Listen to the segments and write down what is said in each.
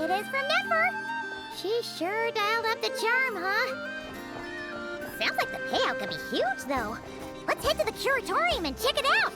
Greetings from Nefer. She sure dialed up the charm, huh? Sounds like the payout could be huge, though. Let's head to the curatorium and check it out.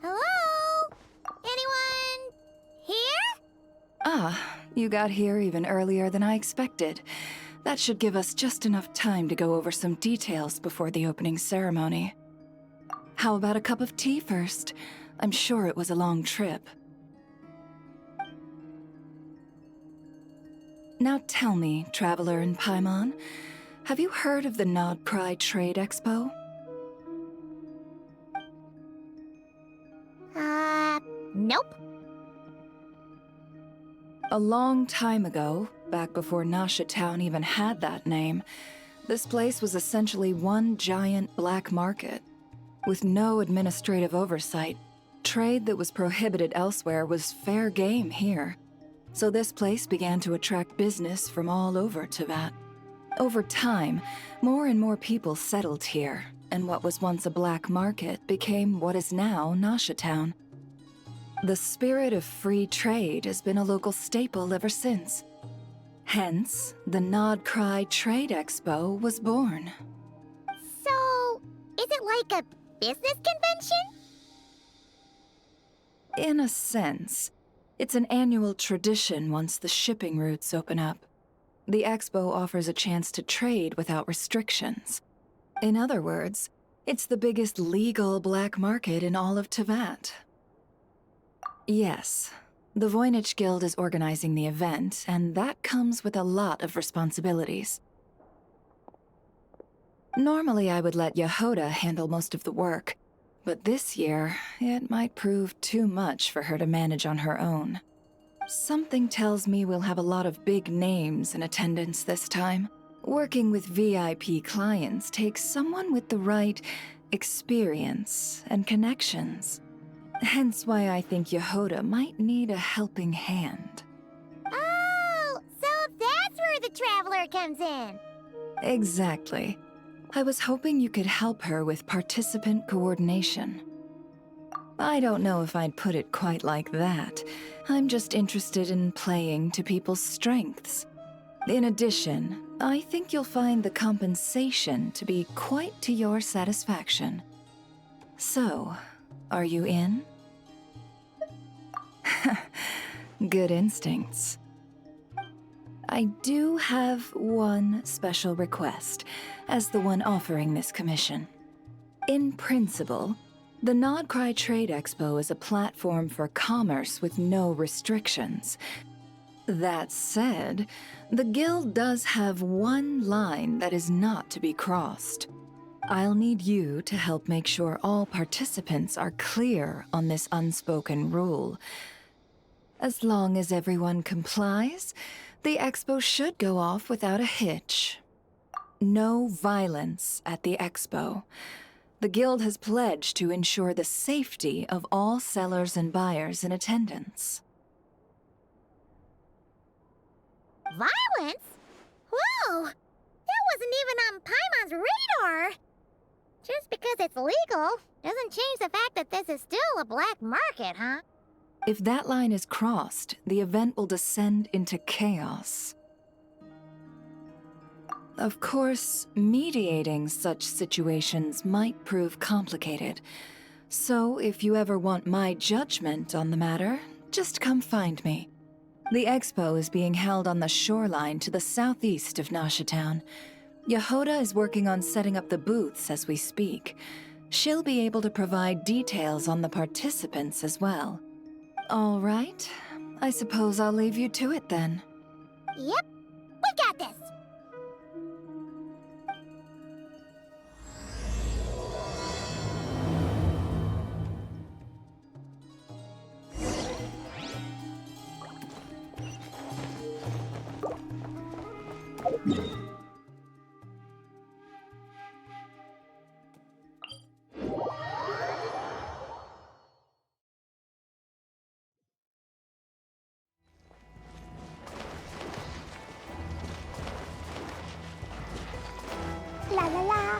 Hello? Anyone here? Ah, you got here even earlier than I expected. That should give us just enough time to go over some details before the opening ceremony. How about a cup of tea first? I'm sure it was a long trip. Now tell me, Traveler in Paimon, have you heard of the Nodcry Trade Expo? Nope. A long time ago, back before Nasha Town even had that name, this place was essentially one giant black market. With no administrative oversight, trade that was prohibited elsewhere was fair game here. So this place began to attract business from all over Teyvat. Over time, more and more people settled here, and what was once a black market became what is now Nasha Town. The spirit of free trade has been a local staple ever since. Hence, the Nodcry Trade Expo was born. So, is it like a business convention? In a sense, it's an annual tradition once the shipping routes open up. The expo offers a chance to trade without restrictions. In other words, it's the biggest legal black market in all of Teyvat. Yes, the Voynich Guild is organizing the event, and that comes with a lot of responsibilities. Normally I would let Yehoda handle most of the work, but this year, it might prove too much for her to manage on her own. Something tells me we'll have a lot of big names in attendance this time. Working with VIP clients takes someone with the right experience and connections. Hence why I think Yehoda might need a helping hand. Oh, so that's where the Traveler comes in. Exactly. I was hoping you could help her with participant coordination. I don't know if I'd put it quite like that. I'm just interested in playing to people's strengths. In addition, I think you'll find the compensation to be quite to your satisfaction. So, are you in? Good instincts. I do have one special request, as the one offering this commission. In principle, the Nodcry Trade Expo is a platform for commerce with no restrictions. That said, the Guild does have one line that is not to be crossed. I'll need you to help make sure all participants are clear on this unspoken rule. As long as everyone complies, the expo should go off without a hitch. No violence at the expo. The Guild has pledged to ensure the safety of all sellers and buyers in attendance. Violence? Whoa! That wasn't even on Paimon's radar! Just because it's legal doesn't change the fact that this is still a black market, huh? If that line is crossed, the event will descend into chaos. Of course, mediating such situations might prove complicated. So if you ever want my judgment on the matter, just come find me. The expo is being held on the shoreline to the southeast of Nasha Town. Yehoda is working on setting up the booths as we speak. She'll be able to provide details on the participants as well. All right, I suppose I'll leave you to it then. Yep, we got this! La la la.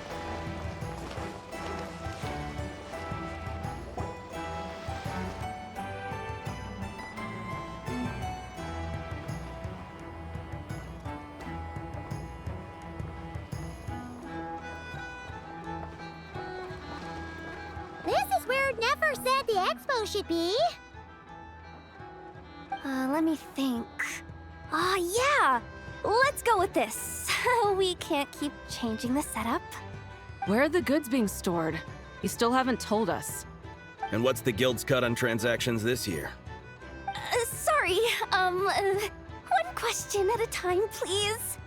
This is where it never said the expo should be. Let me think. Yeah! Let's go with this. We can't keep changing the setup. Where are the goods being stored? You still haven't told us. And what's the guild's cut on transactions this year? Sorry, one question at a time, please.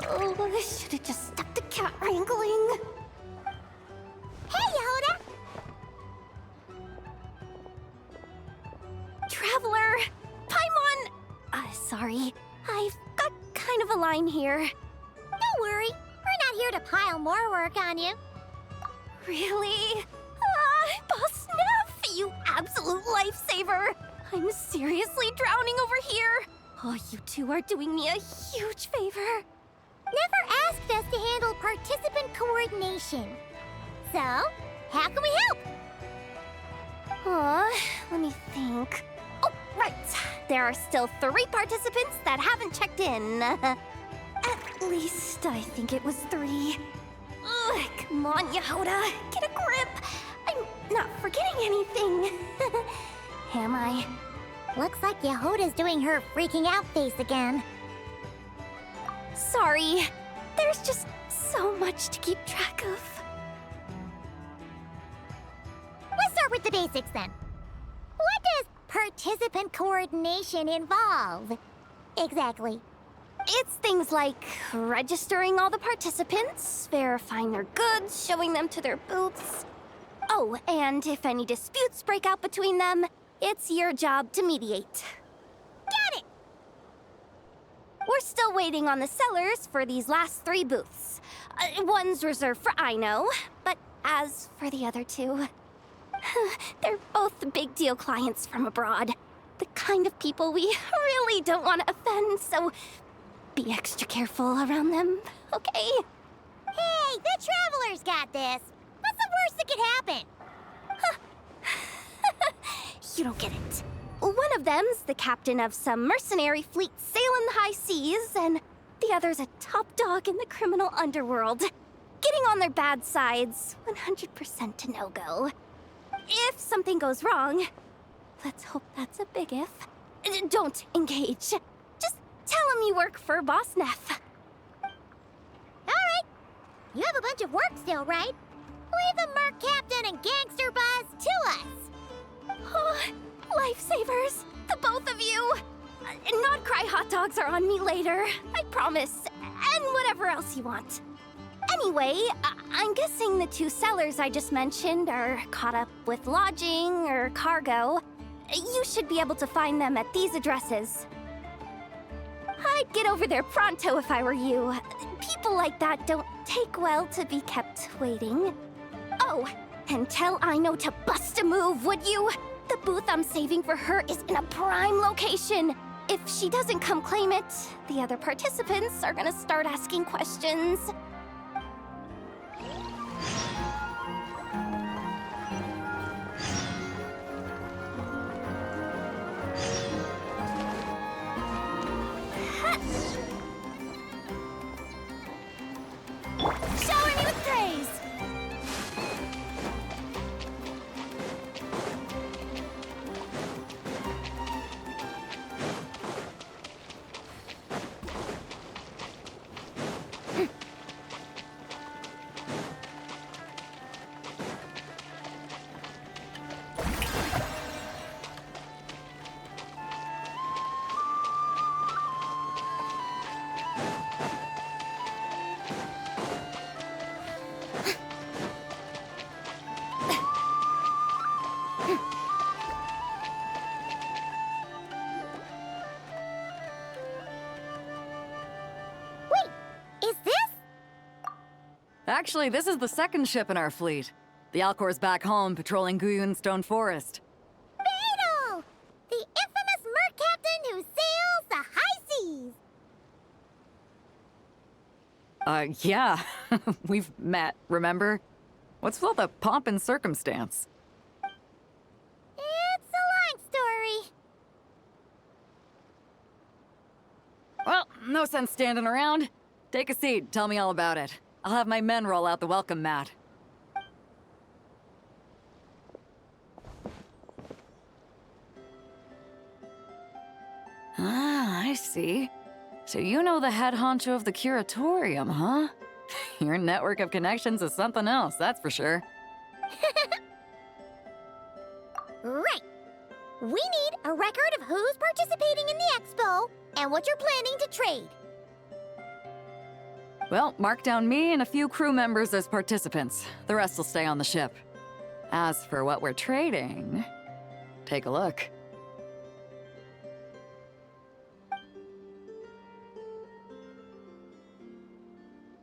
Oh, I should have just stuck to cat wrangling. Hey, Yehuda! Traveler! Paimon! Sorry. I've got kind of a line here. Don't worry. We're not here to pile more work on you. Really? Boss Neff, you absolute lifesaver! I'm seriously drowning over here. Oh, you two are doing me a huge favor. Never asked us to handle participant coordination. So, how can we help? Let me think. Oh, right. There are still 3 participants that haven't checked in. At least I think it was 3. Ugh, come on, Yehuda. Get a grip. I'm not forgetting anything. Am I? Looks like Yehuda's doing her freaking out face again. Sorry. There's just so much to keep track of. Let's start with the basics then. What does participant coordination involve? Exactly. It's things like registering all the participants, verifying their goods, showing them to their booths. Oh, and if any disputes break out between them, it's your job to mediate. Got it! We're still waiting on the sellers for these last 3 booths. One's reserved for Aino, but as for the other 2, they're both big deal clients from abroad. The kind of people we really don't want to offend, so be extra careful around them, okay? Hey, the Traveler's got this. What's the worst that could happen? You don't get it. One of them's the captain of some mercenary fleet sailing the high seas, and the other's a top dog in the criminal underworld. Getting on their bad sides, 100% a no-go. If something goes wrong, let's hope that's a big if, don't engage. Just tell him you work for Boss Neff. Alright. You have a bunch of work still, right? Leave the Merc Captain and Gangster Buzz to us. Oh, lifesavers, the both of you. Not cry hot dogs are on me later, I promise. And whatever else you want. Anyway, I'm guessing the 2 sellers I just mentioned are caught up with lodging or cargo. You should be able to find them at these addresses. I'd get over there pronto if I were you. People like that don't take well to be kept waiting. Oh, and tell Aino to bust a move, would you? The booth I'm saving for her is in a prime location. If she doesn't come claim it, the other participants are gonna start asking questions. Shower me with praise! Actually, this is the second ship in our fleet. The Alcor's back home patrolling Guyun Stone Forest. Beetle! The infamous merc captain who sails the high seas! Yeah. We've met, remember? What's with all the pomp and circumstance? It's a long story. Well, no sense standing around. Take a seat, tell me all about it. I'll have my men roll out the welcome mat. Ah, I see. So you know the head honcho of the curatorium, huh? Your network of connections is something else, that's for sure. Right. We need a record of who's participating in the expo and what you're planning to trade. Well, mark down me and a few crew members as participants. The rest will stay on the ship. As for what we're trading, take a look.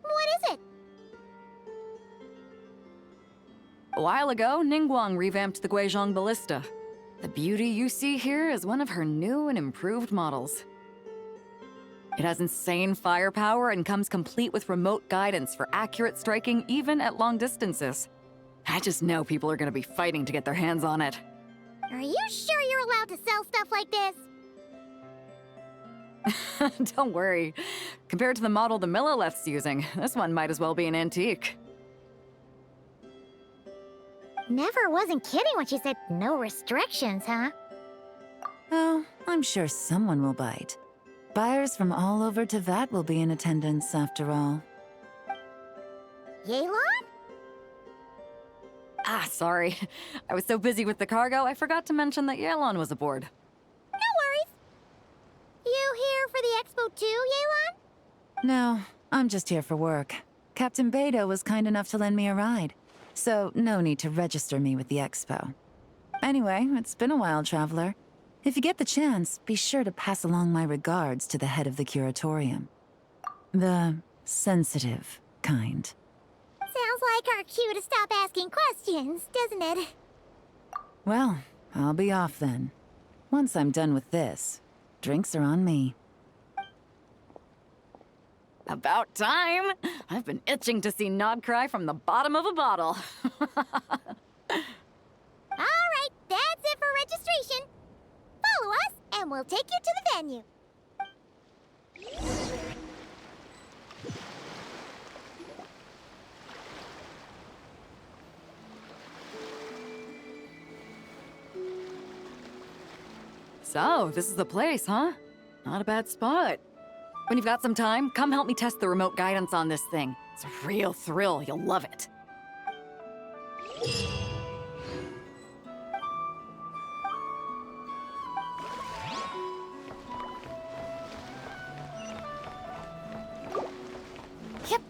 What is it? A while ago, Ningguang revamped the Guizhong Ballista. The beauty you see here is one of her new and improved models. It has insane firepower and comes complete with remote guidance for accurate striking even at long distances. I just know people are gonna be fighting to get their hands on it. Are you sure you're allowed to sell stuff like this? Don't worry. Compared to the model the Millileth's using, this one might as well be an antique. Never wasn't kidding when she said no restrictions, huh? Oh, I'm sure someone will bite. Buyers from all over Teyvat will be in attendance, after all. Yelan? Ah, sorry. I was so busy with the cargo, I forgot to mention that Yelan was aboard. No worries. You here for the expo too, Yelan? No, I'm just here for work. Captain Beto was kind enough to lend me a ride, so no need to register me with the expo. Anyway, it's been a while, Traveler. If you get the chance, be sure to pass along my regards to the head of the curatorium. The sensitive kind. Sounds like our cue to stop asking questions, doesn't it? Well, I'll be off then. Once I'm done with this, drinks are on me. About time! I've been itching to see Nod cry from the bottom of a bottle. All right, that's it for registration. Follow us, and we'll take you to the venue. So, this is the place, huh? Not a bad spot. When you've got some time, come help me test the remote guidance on this thing. It's a real thrill, you'll love it. Yep.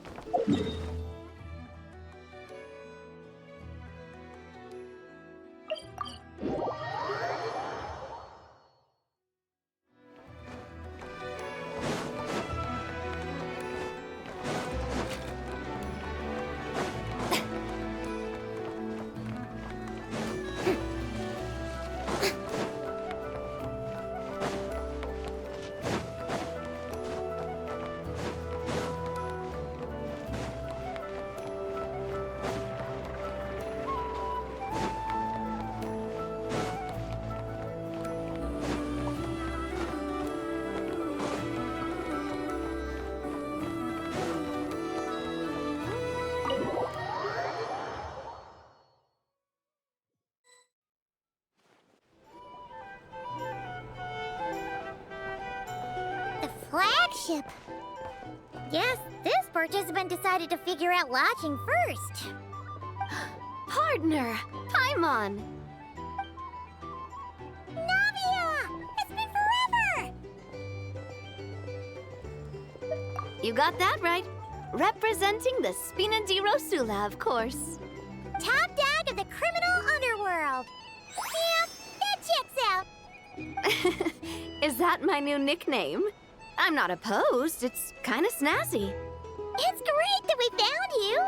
The flagship. Guess this participant decided to figure out lodging first. Partner, Paimon. Navia! It's been forever! You got that right. Representing the Spina di Rosula, of course. Top dog of the criminal underworld. Yeah, that checks out. Is that my new nickname? I'm not opposed. It's kind of snazzy. It's great that we found you!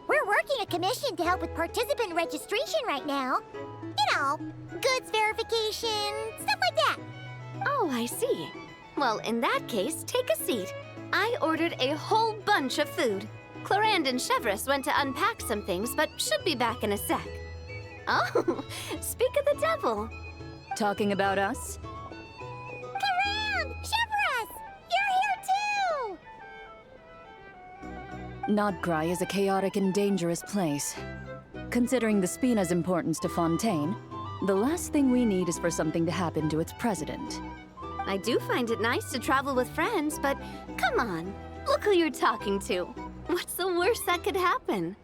We're working a commission to help with participant registration right now. You know, goods verification, stuff like that. Oh, I see. Well, in that case, take a seat. I ordered a whole bunch of food. Clorand and Chevreuse went to unpack some things, but should be back in a sec. Oh, speak of the devil. Talking about us? Clorand! Chevreuse! You're here too! Nodcry is a chaotic and dangerous place. Considering the Spina's importance to Fontaine, the last thing we need is for something to happen to its president. I do find it nice to travel with friends, but come on, look who you're talking to. What's the worst that could happen?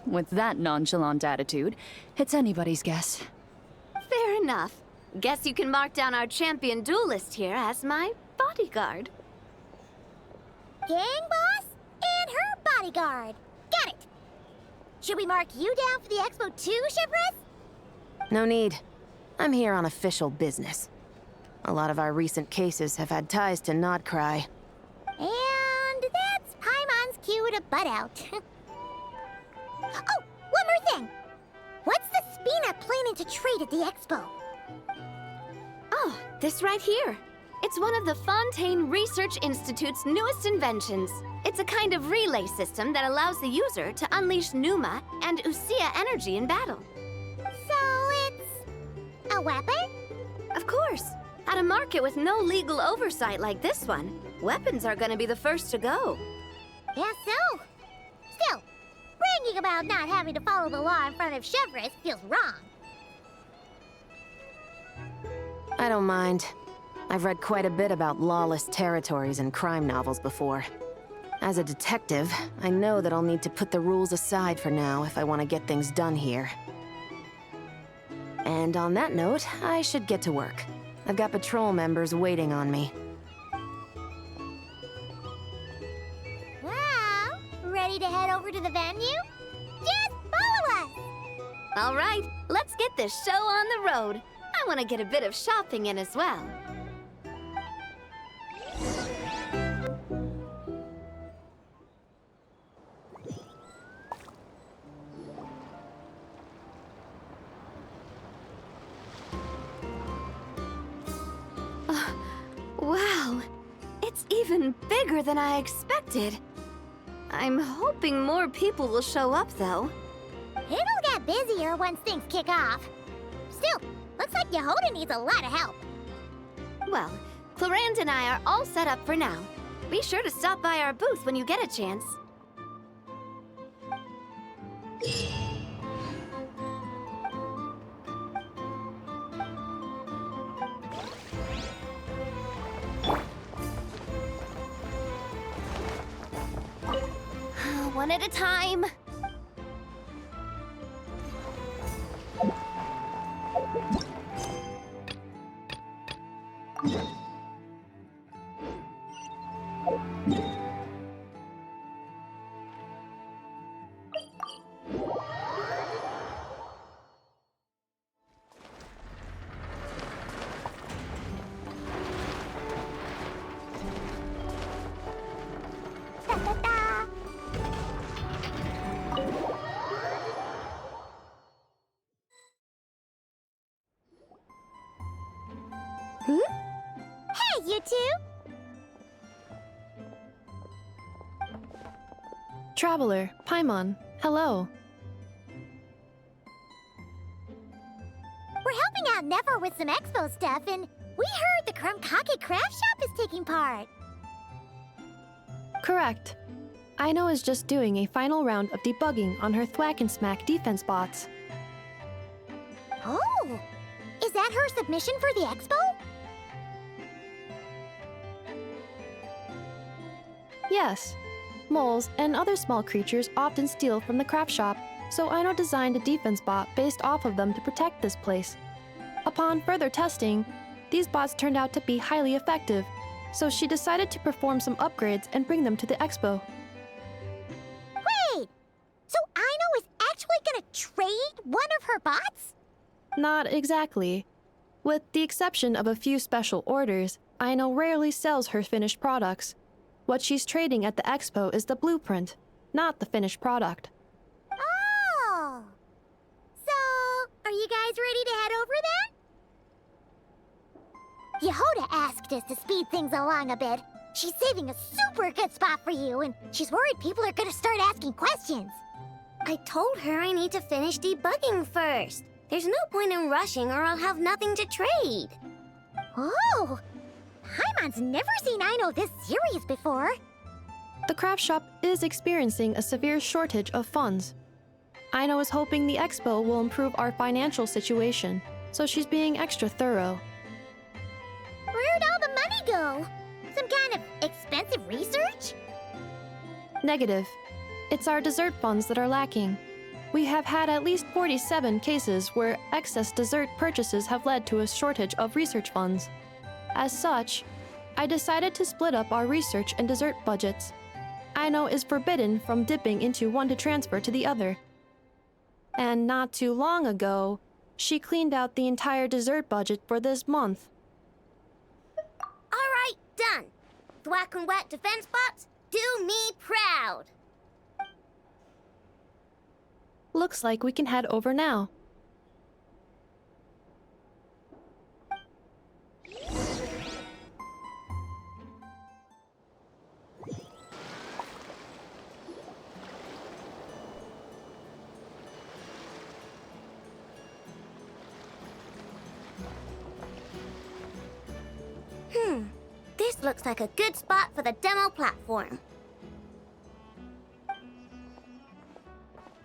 With that nonchalant attitude, it's anybody's guess. Fair enough. Guess you can mark down our champion duelist here as my bodyguard. Gang boss and her bodyguard. Got it! Should we mark you down for the expo too, Chevreuse? No need. I'm here on official business. A lot of our recent cases have had ties to Nodcry. And that's Paimon's cue to butt out. Oh, one more thing! What's the Spina planning to trade at the expo? Oh, this right here. It's one of the Fontaine Research Institute's newest inventions. It's a kind of relay system that allows the user to unleash Numa and Usia energy in battle. So it's a weapon? Of course. At a market with no legal oversight like this one, weapons are gonna be the first to go. Yeah, so. Still, bragging about not having to follow the law in front of Chevreuse feels wrong. I don't mind. I've read quite a bit about lawless territories and crime novels before. As a detective, I know that I'll need to put the rules aside for now if I want to get things done here. And on that note, I should get to work. I've got patrol members waiting on me. Well, ready to head over to the venue? Just follow us! All right, let's get this show on the road. I want to get a bit of shopping in as well. Wow, it's even bigger than I expected. I'm hoping more people will show up, though. It'll get busier once things kick off. Still, looks like Yehoda needs a lot of help. Well, Clorand and I are all set up for now. Be sure to stop by our booth when you get a chance. One at a time. Da-da-da. Hey, you two! Traveler, Paimon, hello. We're helping out Never with some expo stuff, and we heard the Krumkake Craft Shop is taking part. Correct. Aino is just doing a final round of debugging on her Thwack and Smack defense bots. Oh! Is that her submission for the expo? Yes. Moles and other small creatures often steal from the craft shop, so Aino designed a defense bot based off of them to protect this place. Upon further testing, these bots turned out to be highly effective, so she decided to perform some upgrades and bring them to the expo. Wait! So Aino is actually gonna trade one of her bots? Not exactly. With the exception of a few special orders, Aino rarely sells her finished products. What she's trading at the expo is the blueprint, not the finished product. Oh! So, are you guys ready to head over then? Yehoda asked us to speed things along a bit. She's saving a super good spot for you, and she's worried people are gonna start asking questions. I told her I need to finish debugging first. There's no point in rushing or I'll have nothing to trade. Oh! Paimon's never seen Aino this serious before. The craft shop is experiencing a severe shortage of funds. Aino is hoping the expo will improve our financial situation, so she's being extra thorough. Where'd all the money go? Some kind of expensive research? Negative. It's our dessert funds that are lacking. We have had at least 47 cases where excess dessert purchases have led to a shortage of research funds. As such, I decided to split up our research and dessert budgets. Aino is forbidden from dipping into one to transfer to the other. And not too long ago, she cleaned out the entire dessert budget for this month. All right, done. Thwack and whack defense bots, do me proud. Looks like we can head over now. This looks like a good spot for the demo platform.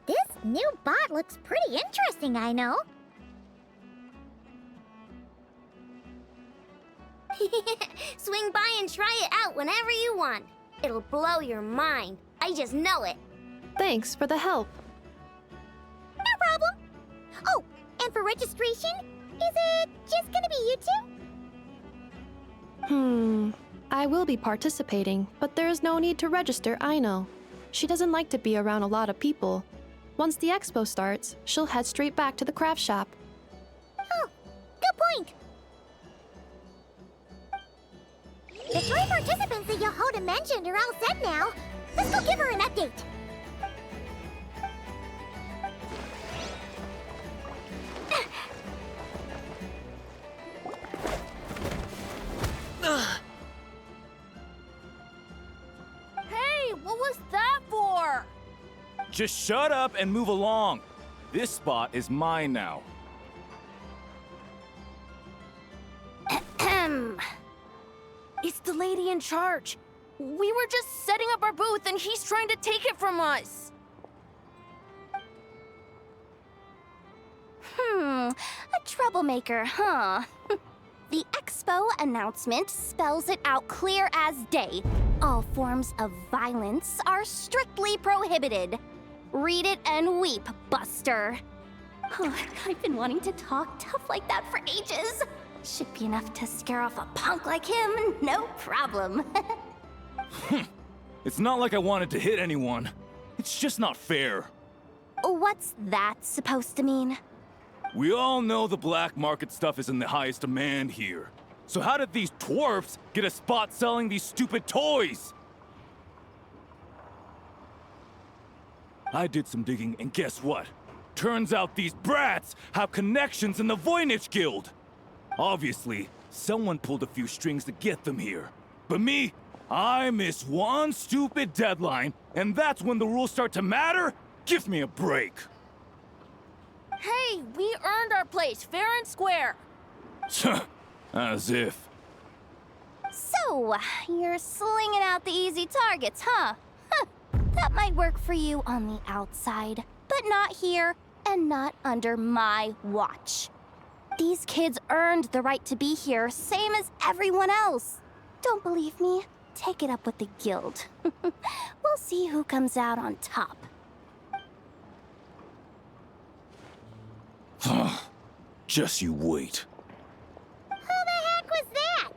This new bot looks pretty interesting, I know. Swing by and try it out whenever you want. It'll blow your mind. I just know it. Thanks for the help. No problem. Oh, and for registration, is it just gonna be you two? I will be participating, but there is no need to register, Aino. She doesn't like to be around a lot of people. Once the expo starts, she'll head straight back to the craft shop. Oh, good point. The 3 participants that Yehoda mentioned are all set now. Let's go give her an update. Hey, what was that for? Just shut up and move along. This spot is mine now. It's the lady in charge. We were just setting up our booth and he's trying to take it from us. A troublemaker, huh? The expo announcement spells it out clear as day. All forms of violence are strictly prohibited. Read it and weep, Buster. I've been wanting to talk tough like that for ages. Should be enough to scare off a punk like him, no problem. It's not like I wanted to hit anyone. It's just not fair. What's that supposed to mean? We all know the black market stuff is in the highest demand here. So how did these dwarfs get a spot selling these stupid toys? I did some digging, and guess what? Turns out these brats have connections in the Voynich Guild. Obviously, someone pulled a few strings to get them here. But me, I miss one stupid deadline, and that's when the rules start to matter? Give me a break. Hey, we earned our place, fair and square. As if. So, you're slinging out the easy targets, huh? That might work for you on the outside, but not here and not under my watch. These kids earned the right to be here, same as everyone else. Don't believe me? Take it up with the guild. We'll see who comes out on top. Just you wait. Who the heck was that?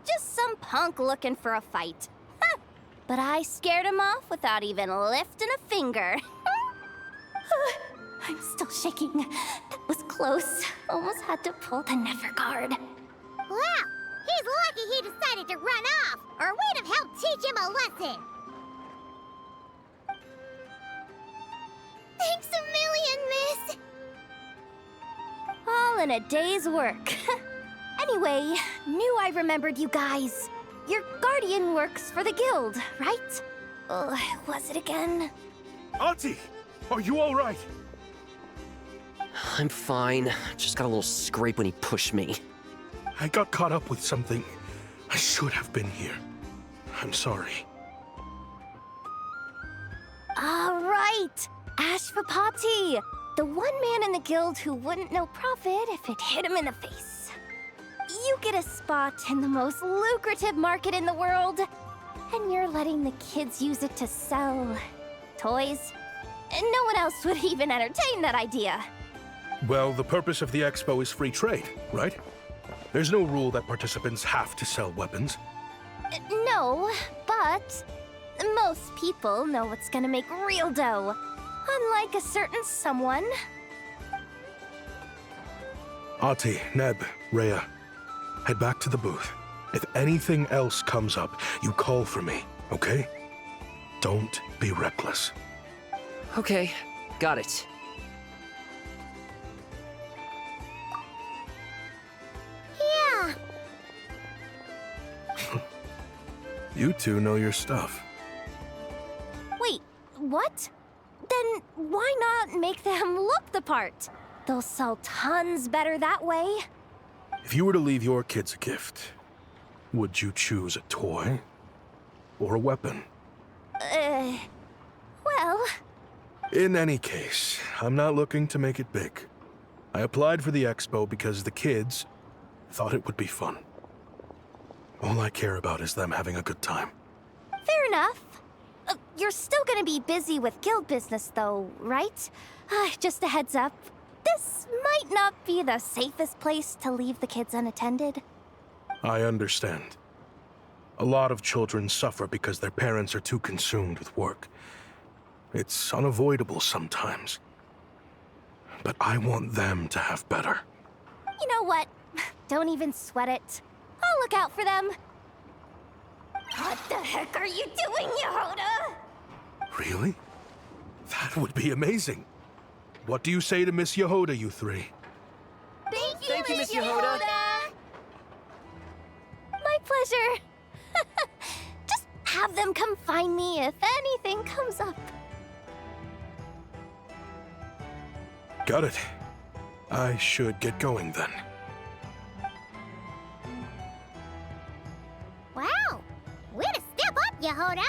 Just some punk looking for a fight. But I scared him off without even lifting a finger. I'm still shaking. That was close. Almost had to pull the never guard. Well, he's lucky he decided to run off, or we'd have helped teach him a lesson. Thanks a million, miss. All in a day's work. Anyway, knew I remembered you guys. Your guardian works for the guild, right? Was it again? Auntie! Are you alright? I'm fine. Just got a little scrape when he pushed me. I got caught up with something. I should have been here. I'm sorry. All right, Ashvapati, the one man in the guild who wouldn't know profit if it hit him in the face. You get a spot in the most lucrative market in the world, and you're letting the kids use it to sell toys. And no one else would even entertain that idea. Well, the purpose of the expo is free trade, right? There's no rule that participants have to sell weapons. No, but most people know what's gonna make real dough. Unlike a certain someone. Ati, Neb, Rhea, head back to the booth. If anything else comes up, you call for me, okay? Don't be reckless. Okay, got it. Yeah. You two know your stuff. Wait, what? Then why not make them look the part? They'll sell tons better that way. If you were to leave your kids a gift, would you choose a toy or a weapon? Well... In any case, I'm not looking to make it big. I applied for the expo because the kids thought it would be fun. All I care about is them having a good time. Fair enough. You're still gonna be busy with guild business though, right? Just a heads up. This might not be the safest place to leave the kids unattended. I understand. A lot of children suffer because their parents are too consumed with work. It's unavoidable sometimes. But I want them to have better. You know what? Don't even sweat it. I'll look out for them. What the heck are you doing, Yehoda? Really? That would be amazing. What do you say to Miss Yehoda, you three? Thank you, Miss Yehoda. My pleasure. Just have them come find me if anything comes up. Got it. I should get going then. Wow. Way to step up, Yehoda.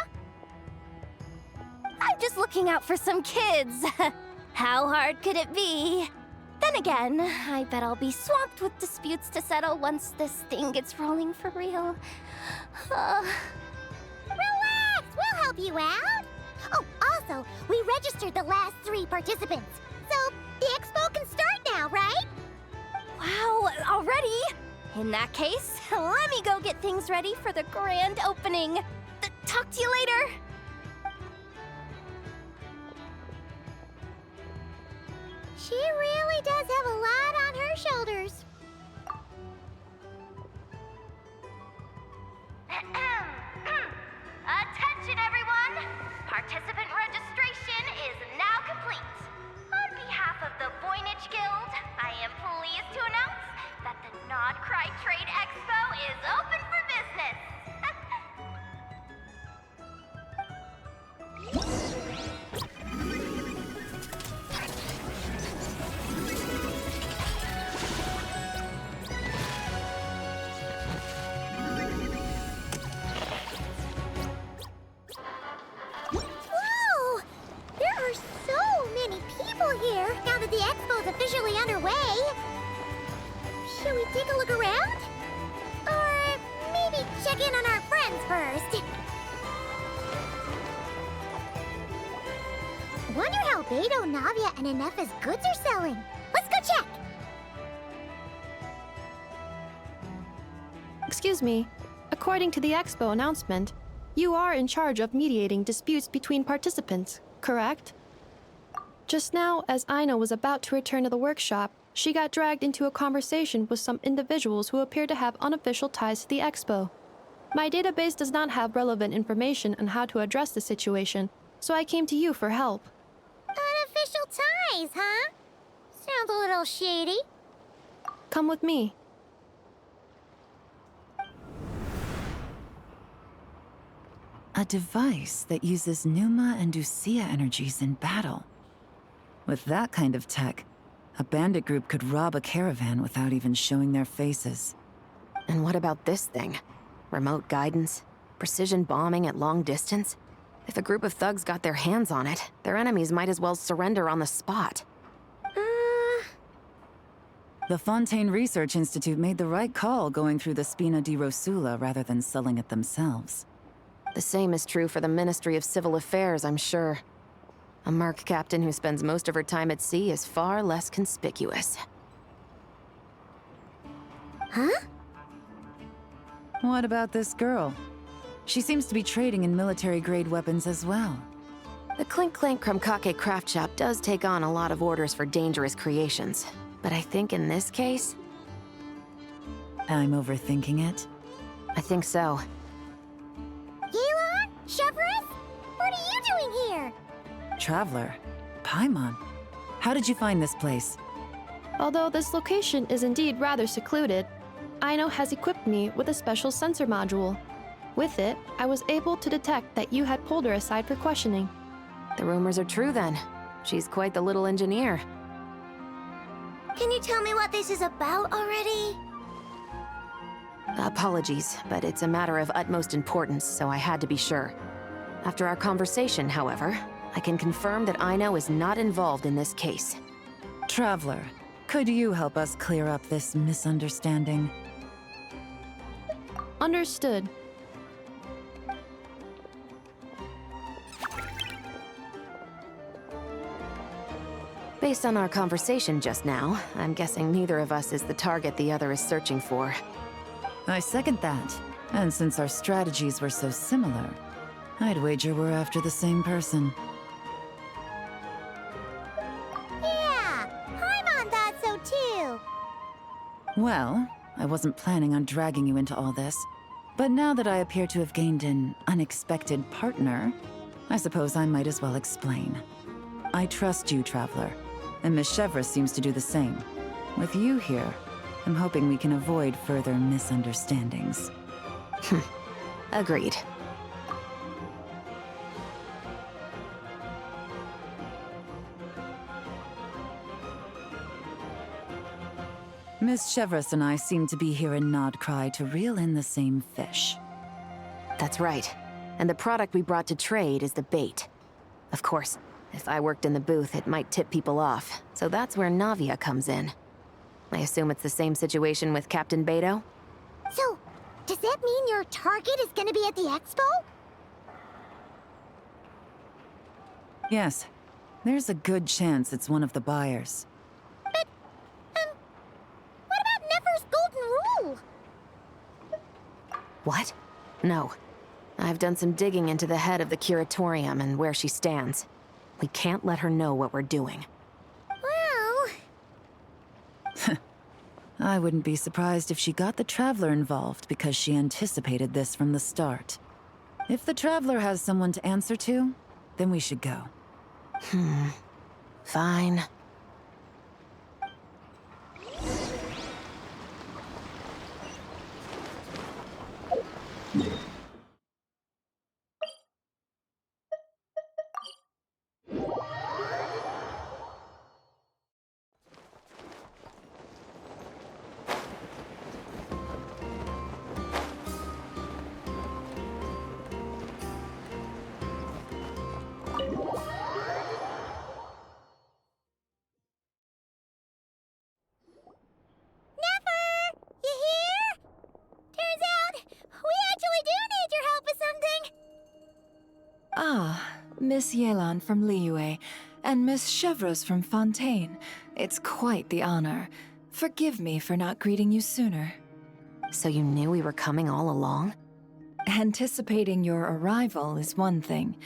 I'm just looking out for some kids. How hard could it be? Then again, I bet I'll be swamped with disputes to settle once this thing gets rolling for real. Relax, we'll help you out. Oh, also, we registered the last 3 participants. So, the expo can start now, right? Wow, already? In that case, let me go get things ready for the grand opening. Talk to you later. She really does have a lot on her shoulders. Attention, everyone! Participant registration is now complete. On behalf of the Voynich Guild, I am pleased to announce that the Nod Cry Trade Expo is open for business. Whoa! There are so many people here now that the expo's officially underway. Should we take a look around? Or maybe check in on our friends first? Wonder how Beto, Navia, and Inef's goods are selling. Let's go check! Excuse me. According to the expo announcement, you are in charge of mediating disputes between participants, correct? Just now, as Aina was about to return to the workshop, She got dragged into a conversation with some individuals who appear to have unofficial ties to the expo. My database does not have relevant information on how to address the situation, so I came to you for help. Unofficial ties, huh? Sounds a little shady. Come with me. A device that uses Pneuma and Usia energies in battle. With that kind of tech, a bandit group could rob a caravan without even showing their faces. And what about this thing? Remote guidance? Precision bombing at long distance? If a group of thugs got their hands on it, their enemies might as well surrender on the spot. The Fontaine Research Institute made the right call going through the Spina di Rosula rather than selling it themselves. The same is true for the Ministry of Civil Affairs, I'm sure. A merc captain who spends most of her time at sea is far less conspicuous. Huh? What about this girl? She seems to be trading in military-grade weapons as well. The Clink Clank Krumkake craft shop does take on a lot of orders for dangerous creations. But I think in this case... I'm overthinking it? I think so. Yelan? Chevron? What are you doing here? Traveler? Paimon? How did you find this place? Although this location is indeed rather secluded, Aino has equipped me with a special sensor module. With it, I was able to detect that you had pulled her aside for questioning. The rumors are true then. She's quite the little engineer. Can you tell me what this is about already? Apologies, but it's a matter of utmost importance, so I had to be sure. After our conversation, however, I can confirm that Aino is not involved in this case. Traveler, could you help us clear up this misunderstanding? Understood. Based on our conversation just now, I'm guessing neither of us is the target the other is searching for. I second that. And since our strategies were so similar, I'd wager we're after the same person. Yeah, Paimon thought so too. Well, I wasn't planning on dragging you into all this. But now that I appear to have gained an unexpected partner, I suppose I might as well explain. I trust you, Traveler, and Miss Chevra seems to do the same. With you here, I'm hoping we can avoid further misunderstandings. Agreed. Miss Chevras and I seem to be here in Nodcry to reel in the same fish. That's right. And the product we brought to trade is the bait. Of course, if I worked in the booth, it might tip people off, so that's where Navia comes in. I assume it's the same situation with Captain Beto? So, does that mean your target is gonna be at the expo? Yes, there's a good chance it's one of the buyers. But, what about Nefer's golden rule? What? No. I've done some digging into the head of the curatorium and where she stands. We can't let her know what we're doing. Well... I wouldn't be surprised if she got the Traveler involved because she anticipated this from the start. If the Traveler has someone to answer to, then we should go. Fine. Miss Yelan from Liyue, and Miss Chevreuse from Fontaine. It's quite the honor. Forgive me for not greeting you sooner. So you knew we were coming all along? Anticipating your arrival is one thing.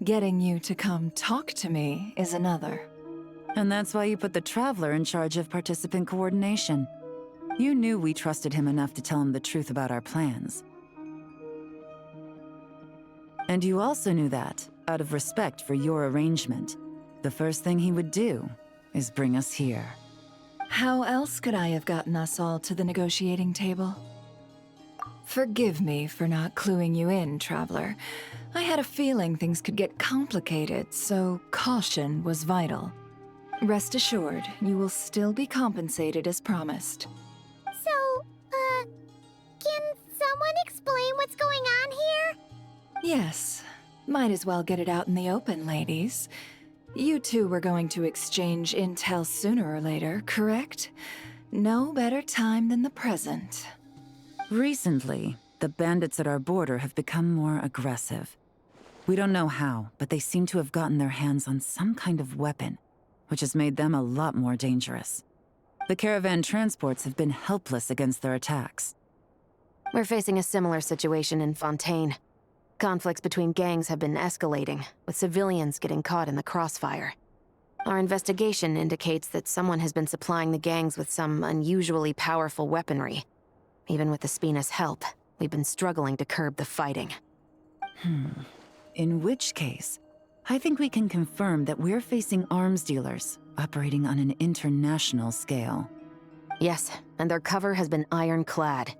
Getting you to come talk to me is another. And that's why you put the Traveler in charge of participant coordination. You knew we trusted him enough to tell him the truth about our plans. And you also knew that, out of respect for your arrangement, the first thing he would do is bring us here. How else could I have gotten us all to the negotiating table? Forgive me for not cluing you in, Traveler. I had a feeling things could get complicated, so caution was vital. Rest assured, you will still be compensated as promised. So, can someone explain what's going on here? Yes. Might as well get it out in the open, ladies. You two were going to exchange intel sooner or later, correct? No better time than the present. Recently, the bandits at our border have become more aggressive. We don't know how, but they seem to have gotten their hands on some kind of weapon, which has made them a lot more dangerous. The caravan transports have been helpless against their attacks. We're facing a similar situation in Fontaine. Conflicts between gangs have been escalating, with civilians getting caught in the crossfire. Our investigation indicates that someone has been supplying the gangs with some unusually powerful weaponry. Even with the Spina's help, we've been struggling to curb the fighting. In which case, I think we can confirm that we're facing arms dealers operating on an international scale. Yes, and their cover has been ironclad.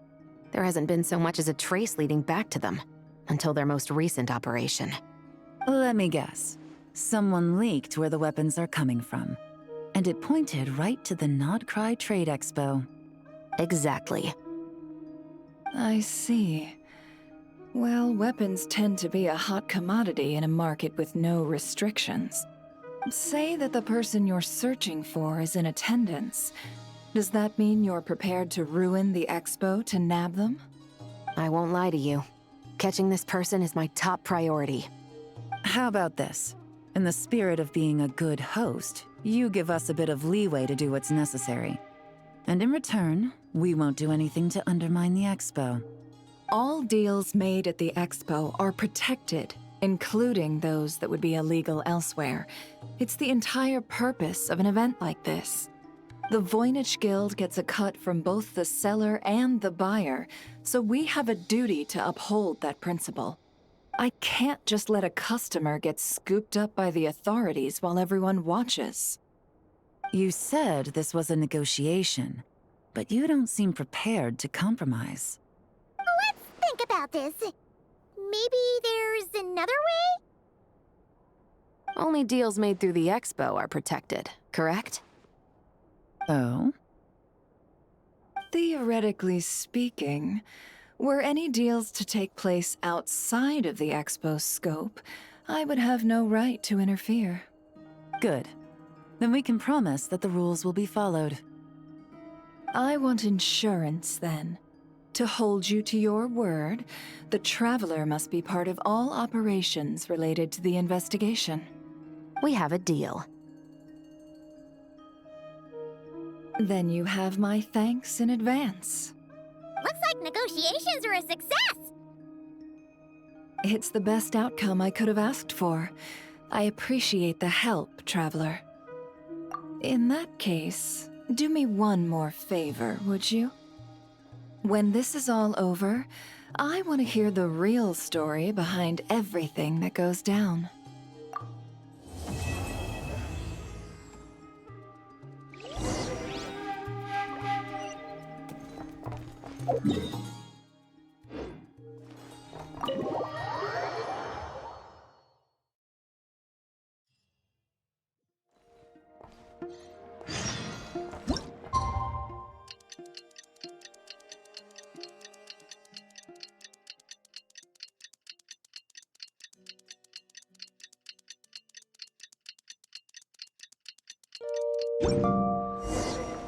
There hasn't been so much as a trace leading back to them, until their most recent operation. Let me guess. Someone leaked where the weapons are coming from, and it pointed right to the Nodcry Trade Expo. Exactly. I see. Well, weapons tend to be a hot commodity in a market with no restrictions. Say that the person you're searching for is in attendance. Does that mean you're prepared to ruin the expo to nab them? I won't lie to you. Catching this person is my top priority. How about this? In the spirit of being a good host, you give us a bit of leeway to do what's necessary. And in return, we won't do anything to undermine the expo. All deals made at the expo are protected, including those that would be illegal elsewhere. It's the entire purpose of an event like this. The Voynich Guild gets a cut from both the seller and the buyer, so we have a duty to uphold that principle. I can't just let a customer get scooped up by the authorities while everyone watches. You said this was a negotiation, but you don't seem prepared to compromise. Let's think about this. Maybe there's another way? Only deals made through the expo are protected, correct? Oh? Theoretically speaking, were any deals to take place outside of the expo's scope, I would have no right to interfere. Good. Then we can promise that the rules will be followed. I want insurance, then. To hold you to your word, the Traveler must be part of all operations related to the investigation. We have a deal. Then you have my thanks in advance. Looks like negotiations are a success! It's the best outcome I could have asked for. I appreciate the help, Traveler. In that case, do me one more favor, would you? When this is all over, I want to hear the real story behind everything that goes down.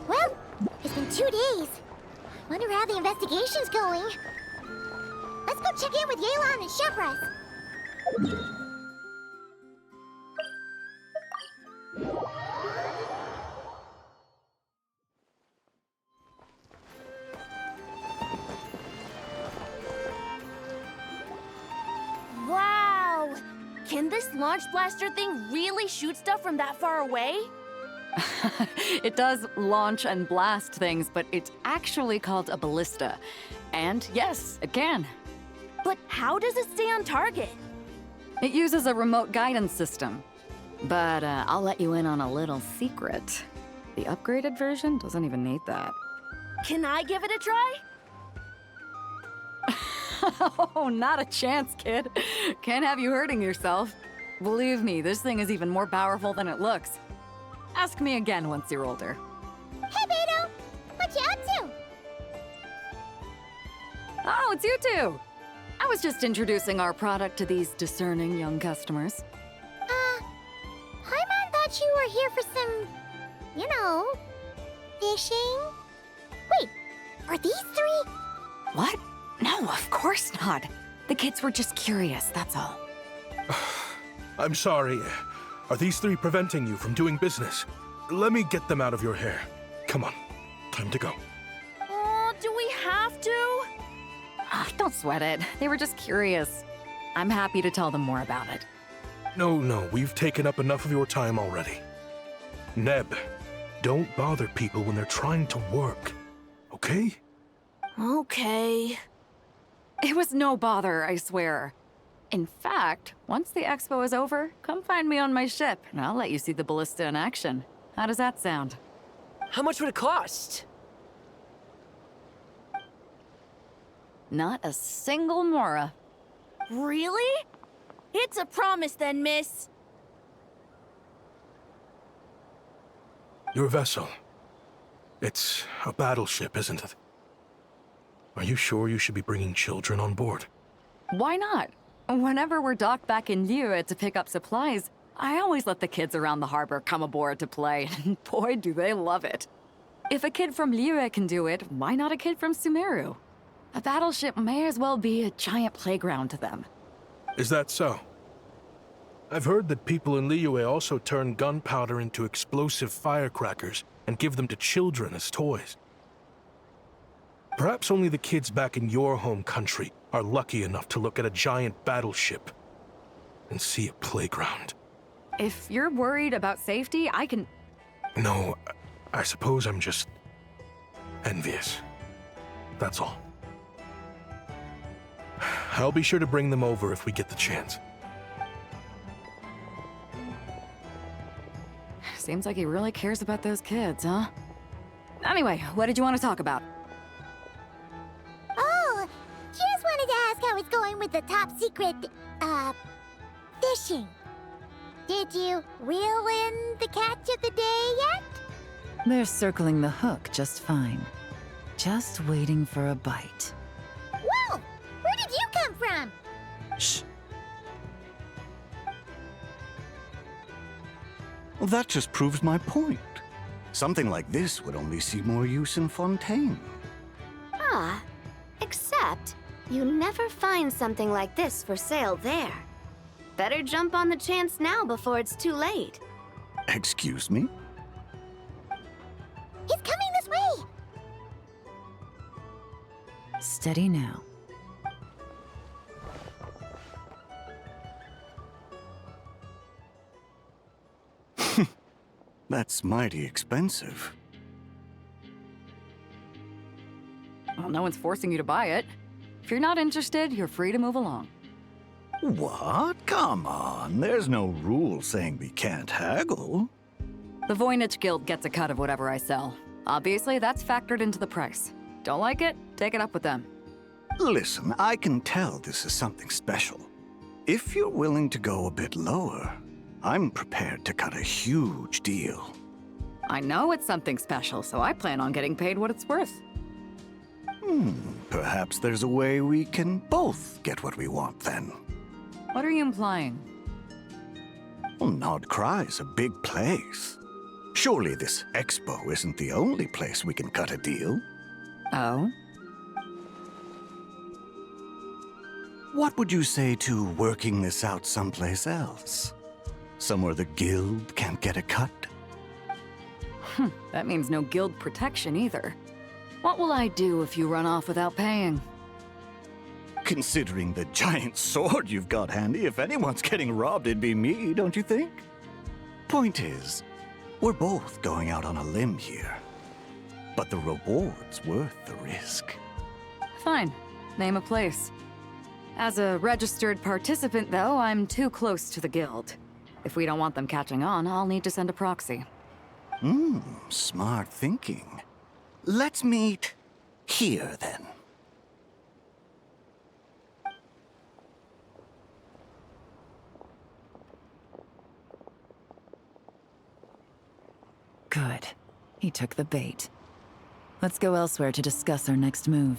Well, it's been 2 days. Wonder how the investigation's going. Let's go check in with Yelan and Shepras. Wow! Can this launch blaster thing really shoot stuff from that far away? It does launch and blast things, but it's actually called a ballista. And yes, it can. But how does it stay on target? It uses a remote guidance system. But I'll let you in on a little secret. The upgraded version doesn't even need that. Can I give it a try? Oh, not a chance, kid. Can't have you hurting yourself. Believe me, this thing is even more powerful than it looks. Ask me again once you're older. Hey, Beto! What you up to? Oh, it's you two! I was just introducing our product to these discerning young customers. Paimon thought you were here for some, you know, fishing. Wait, are these three? What? No, of course not. The kids were just curious, that's all. I'm sorry. Are these three preventing you from doing business? Let me get them out of your hair. Come on, time to go. Oh, do we have to? Don't sweat it. They were just curious. I'm happy to tell them more about it. No, we've taken up enough of your time already. Neb, don't bother people when they're trying to work, okay? Okay. It was no bother, I swear. In fact, once the expo is over, come find me on my ship, and I'll let you see the ballista in action. How does that sound? How much would it cost? Not a single mora. Really? It's a promise then, miss. Your vessel. It's a battleship, isn't it? Are you sure you should be bringing children on board? Why not? Whenever we're docked back in Liyue to pick up supplies, I always let the kids around the harbor come aboard to play, and boy, do they love it. If a kid from Liyue can do it, why not a kid from Sumeru? A battleship may as well be a giant playground to them. Is that so? I've heard that people in Liyue also turn gunpowder into explosive firecrackers and give them to children as toys. Perhaps only the kids back in your home country are lucky enough to look at a giant battleship and see a playground. If you're worried about safety, I can... No, I suppose I'm just envious. That's all. I'll be sure to bring them over if we get the chance. Seems like he really cares about those kids, huh? Anyway, what did you want to talk about? Oh, just wanted to ask how it's going with the top secret, fishing. Did you reel in the catch of the day yet? They're circling the hook just fine. Just waiting for a bite. Whoa! Where did you come from? Shh. Well, that just proves my point. Something like this would only see more use in Fontaine. Except you never find something like this for sale there. Better jump on the chance now before it's too late. Excuse me? He's coming this way! Steady now. That's mighty expensive. Well, no one's forcing you to buy it. If you're not interested, you're free to move along. What? Come on, there's no rule saying we can't haggle. The Voynich Guild gets a cut of whatever I sell. Obviously, that's factored into the price. Don't like it? Take it up with them. Listen, I can tell this is something special. If you're willing to go a bit lower, I'm prepared to cut a huge deal. I know it's something special, so I plan on getting paid what it's worth. Perhaps there's a way we can both get what we want then. What are you implying? Well, Nod Cry's a big place. Surely this expo isn't the only place we can cut a deal. Oh? What would you say to working this out someplace else? Somewhere the guild can't get a cut? That means no guild protection either. What will I do if you run off without paying? Considering the giant sword you've got handy, if anyone's getting robbed, it'd be me, don't you think? Point is, We're both going out on a limb here. But the reward's worth the risk. Fine. Name a place. As a registered participant, though, I'm too close to the guild. If we don't want them catching on, I'll need to send a proxy. Smart thinking. Let's meet here, then. Good. He took the bait. Let's go elsewhere to discuss our next move.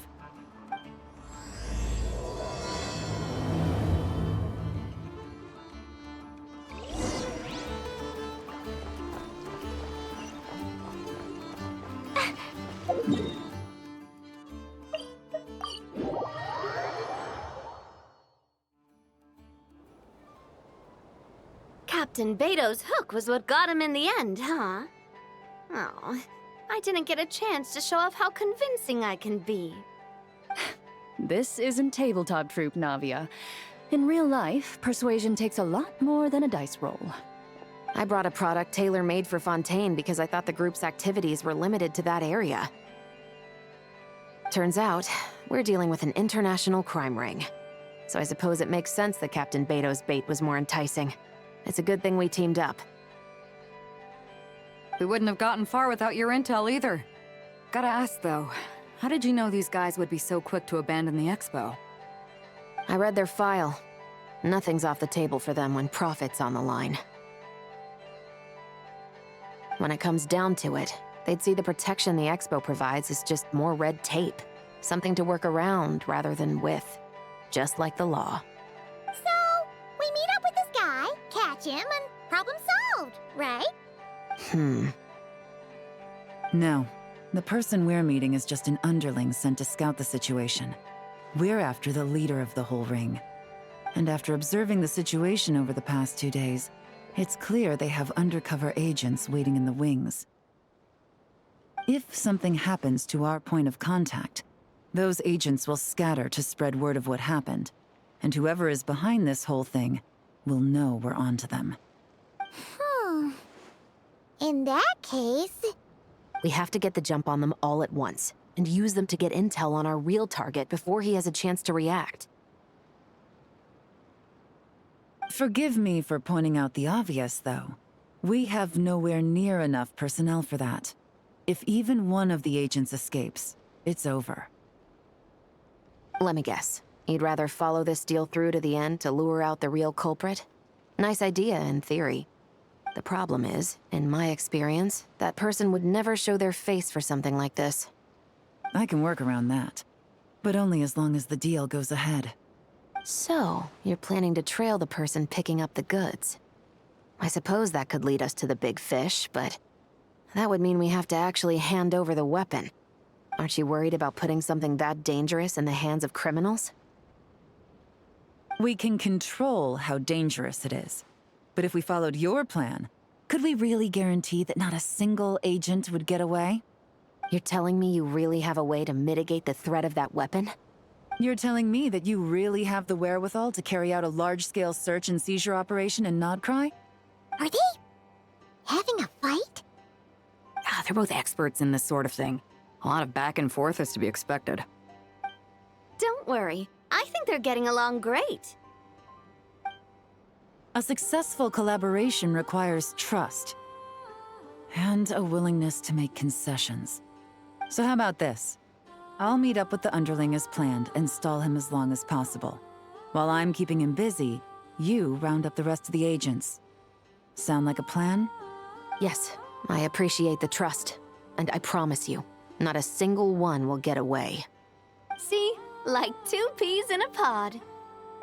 Captain Beto's hook was what got him in the end, huh? Oh, I didn't get a chance to show off how convincing I can be. This isn't tabletop troop, Navia. In real life, persuasion takes a lot more than a dice roll. I brought a product tailor-made for Fontaine because I thought the group's activities were limited to that area. Turns out, we're dealing with an international crime ring. So I suppose it makes sense that Captain Beto's bait was more enticing. It's a good thing we teamed up. We wouldn't have gotten far without your intel either. Gotta ask, though, how did you know these guys would be so quick to abandon the expo? I read their file. Nothing's off the table for them when profit's on the line. When it comes down to it, they'd see the protection the expo provides as just more red tape. Something to work around rather than with. Just like the law. So, we meet up with this guy, catch him, and problem solved, right? No. The person we're meeting is just an underling sent to scout the situation. We're after the leader of the whole ring. And after observing the situation over the past 2 days, it's clear they have undercover agents waiting in the wings. If something happens to our point of contact, those agents will scatter to spread word of what happened, and whoever is behind this whole thing will know we're onto them. In that case... We have to get the jump on them all at once, and use them to get intel on our real target before he has a chance to react. Forgive me for pointing out the obvious, though. We have nowhere near enough personnel for that. If even one of the agents escapes, it's over. Let me guess. You'd rather follow this deal through to the end to lure out the real culprit? Nice idea, in theory. The problem is, in my experience, that person would never show their face for something like this. I can work around that. But only as long as the deal goes ahead. So, you're planning to trail the person picking up the goods. I suppose that could lead us to the big fish, but... that would mean we have to actually hand over the weapon. Aren't you worried about putting something that dangerous in the hands of criminals? We can control how dangerous it is. But if we followed your plan, could we really guarantee that not a single agent would get away? You're telling me you really have a way to mitigate the threat of that weapon? You're telling me that you really have the wherewithal to carry out a large-scale search and seizure operation in Nodcry? Are they having a fight? They're both experts in this sort of thing. A lot of back and forth is to be expected. Don't worry. I think they're getting along great. A successful collaboration requires trust. And a willingness to make concessions. So how about this? I'll meet up with the underling as planned and stall him as long as possible. While I'm keeping him busy, you round up the rest of the agents. Sound like a plan? Yes, I appreciate the trust. And I promise you, not a single one will get away. See? Like 2 peas in a pod.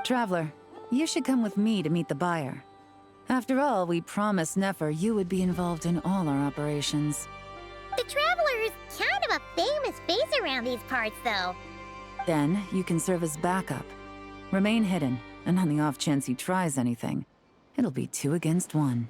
Traveler, you should come with me to meet the buyer. After all, we promised Nefer you would be involved in all our operations. The Traveler is kind of a famous face around these parts, though. Then, you can serve as backup. Remain hidden, and on the off chance he tries anything, it'll be 2 against 1.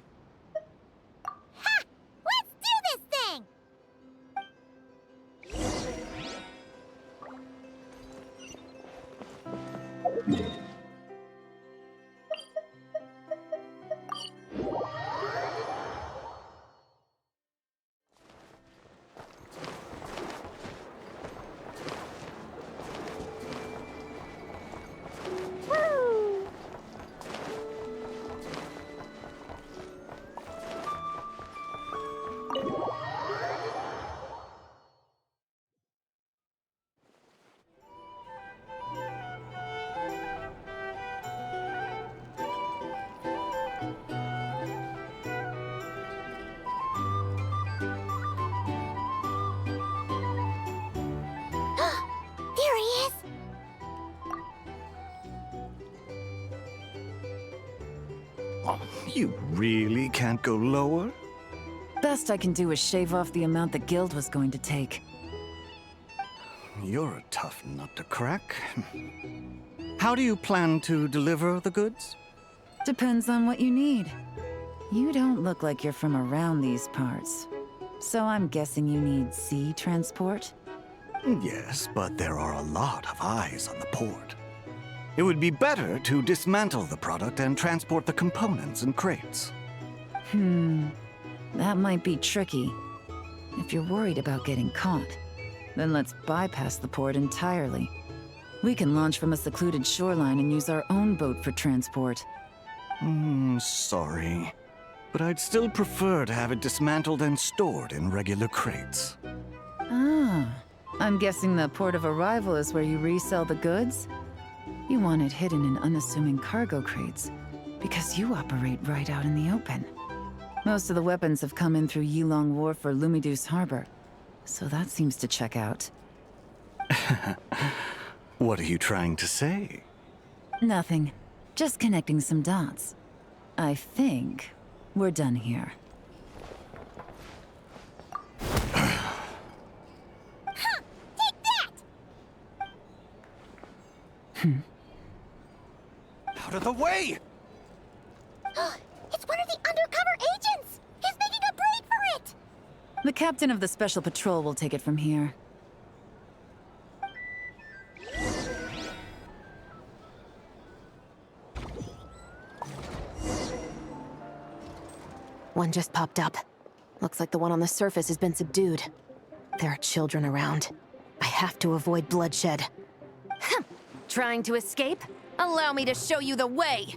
You really can't go lower? Best I can do is shave off the amount the guild was going to take. You're a tough nut to crack. How do you plan to deliver the goods? Depends on what you need. You don't look like you're from around these parts. So I'm guessing you need sea transport? Yes, but there are a lot of eyes on the port. It would be better to dismantle the product and transport the components in crates. That might be tricky. If you're worried about getting caught, then let's bypass the port entirely. We can launch from a secluded shoreline and use our own boat for transport. Sorry. But I'd still prefer to have it dismantled and stored in regular crates. Ah, I'm guessing the port of arrival is where you resell the goods? You want it hidden in unassuming cargo crates, because you operate right out in the open. Most of the weapons have come in through Yilong Wharf or Lumiduce Harbor, so that seems to check out. What are you trying to say? Nothing. Just connecting some dots. I think we're done here. Take that! Out of the way! It's one of the undercover agents! He's making a break for it! The captain of the Special Patrol will take it from here. One just popped up. Looks like the one on the surface has been subdued. There are children around. I have to avoid bloodshed. Trying to escape? Allow me to show you the way!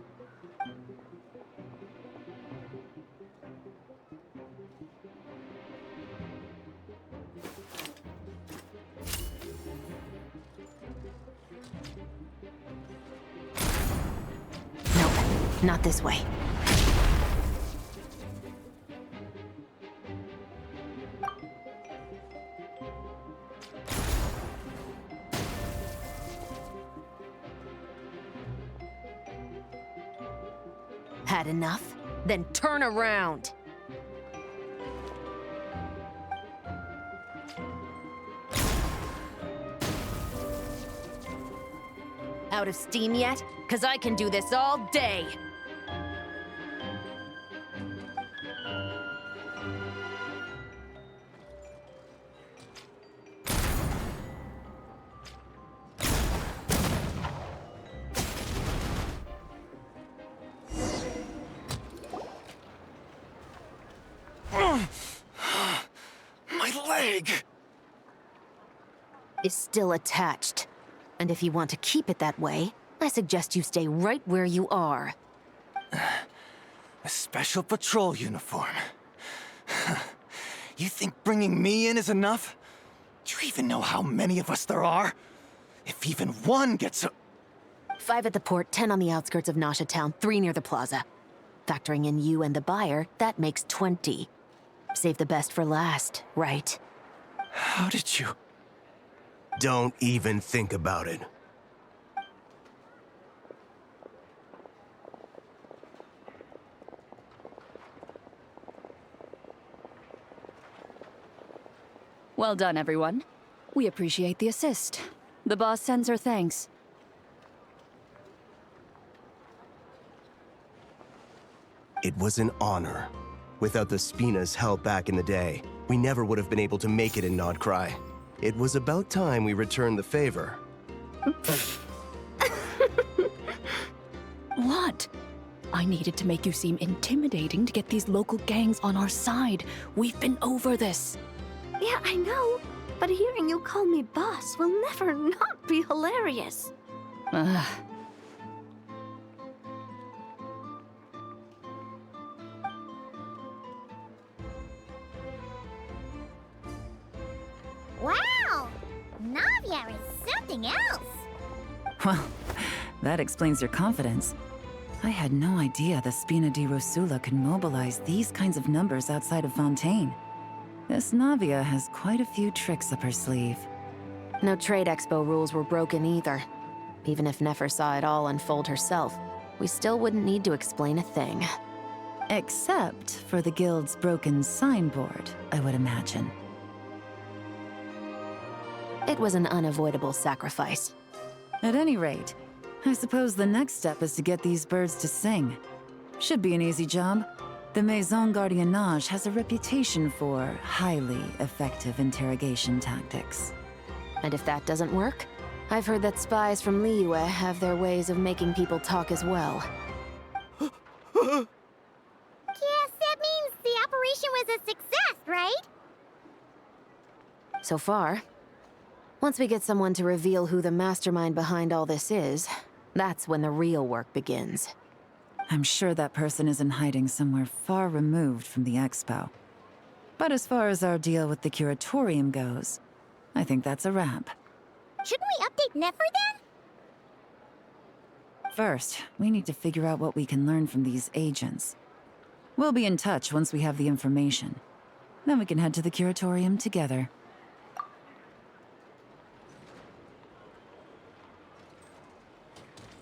Nope, not this way. Had enough? Then turn around! Out of steam yet? 'Cause I can do this all day! My leg! Is still attached. And if you want to keep it that way, I suggest you stay right where you are. A special patrol uniform. You think bringing me in is enough? Do you even know how many of us there are? If even one gets a... 5 at the port, 10 on the outskirts of Nasha Town, 3 near the plaza. Factoring in you and the buyer, that makes 20. Save the best for last, right? How did you... Don't even think about it. Well done, everyone. We appreciate the assist. The boss sends her thanks. It was an honor. Without the Spina's help back in the day, we never would have been able to make it in Nodcry. It was about time we returned the favor. What? I needed to make you seem intimidating to get these local gangs on our side. We've been over this. Yeah, I know. But hearing you call me boss will never not be hilarious. Wow! Navia is something else! Well, that explains your confidence. I had no idea the Spina di Rosula could mobilize these kinds of numbers outside of Fontaine. This Navia has quite a few tricks up her sleeve. No trade expo rules were broken either. Even if Nefer saw it all unfold herself, we still wouldn't need to explain a thing. Except for the guild's broken signboard, I would imagine. It was an unavoidable sacrifice. At any rate, I suppose the next step is to get these birds to sing. Should be an easy job. The Maison Gardiennage has a reputation for highly effective interrogation tactics. And if that doesn't work, I've heard that spies from Liyue have their ways of making people talk as well. Yes, that means the operation was a success, right? So far. Once we get someone to reveal who the mastermind behind all this is, that's when the real work begins. I'm sure that person is in hiding somewhere far removed from the expo. But as far as our deal with the curatorium goes, I think that's a wrap. Shouldn't we update Nefer then? First, we need to figure out what we can learn from these agents. We'll be in touch once we have the information. Then we can head to the curatorium together.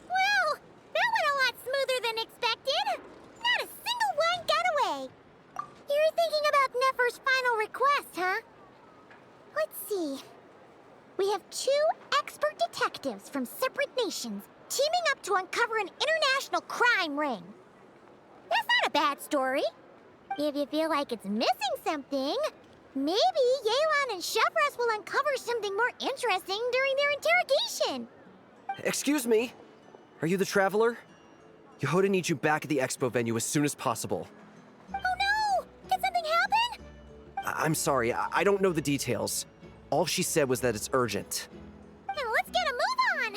Well, that went a lot smoother than expected. Not a single one got away. You're thinking about Nefer's final request, huh? Let's see. We have 2 expert detectives from separate nations teaming up to uncover an international crime ring. That's not a bad story. If you feel like it's missing something, maybe Yelan and Chevros will uncover something more interesting during their interrogation. Excuse me? Are you the Traveler? Yehoda needs you back at the expo venue as soon as possible. Oh no! Did something happen? I'm sorry, I don't know the details. All she said was that it's urgent. Then let's get a move on!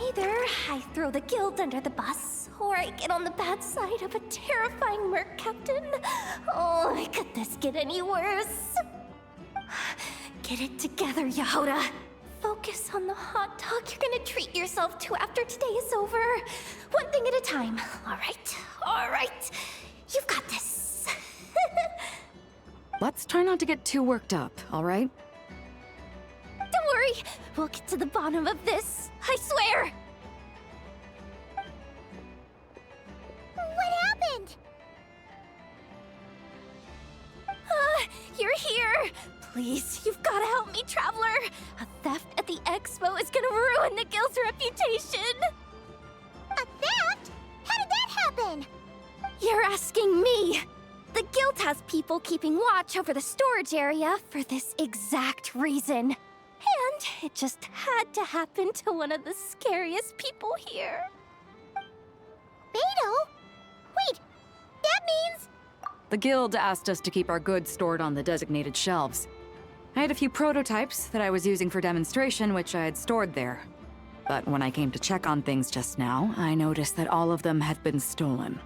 Either I throw the guild under the bus, or I get on the bad side of a terrifying merc captain. Oh, could this get any worse? Get it together, Yehoda. Focus on the hot dog you're gonna treat yourself to after today is over. One thing at a time. All right. You've got this. Let's try not to get too worked up, all right? Don't worry, we'll get to the bottom of this. I swear. What happened? You're here. Please, you've got to help me, Traveler. A theft at the expo is gonna ruin the guild's reputation. A theft? How did that happen? You're asking me. The guild has people keeping watch over the storage area for this exact reason. And it just had to happen to one of the scariest people here. Beto? Wait, that means... The guild asked us to keep our goods stored on the designated shelves. I had a few prototypes that I was using for demonstration, which I had stored there. But when I came to check on things just now, I noticed that all of them had been stolen.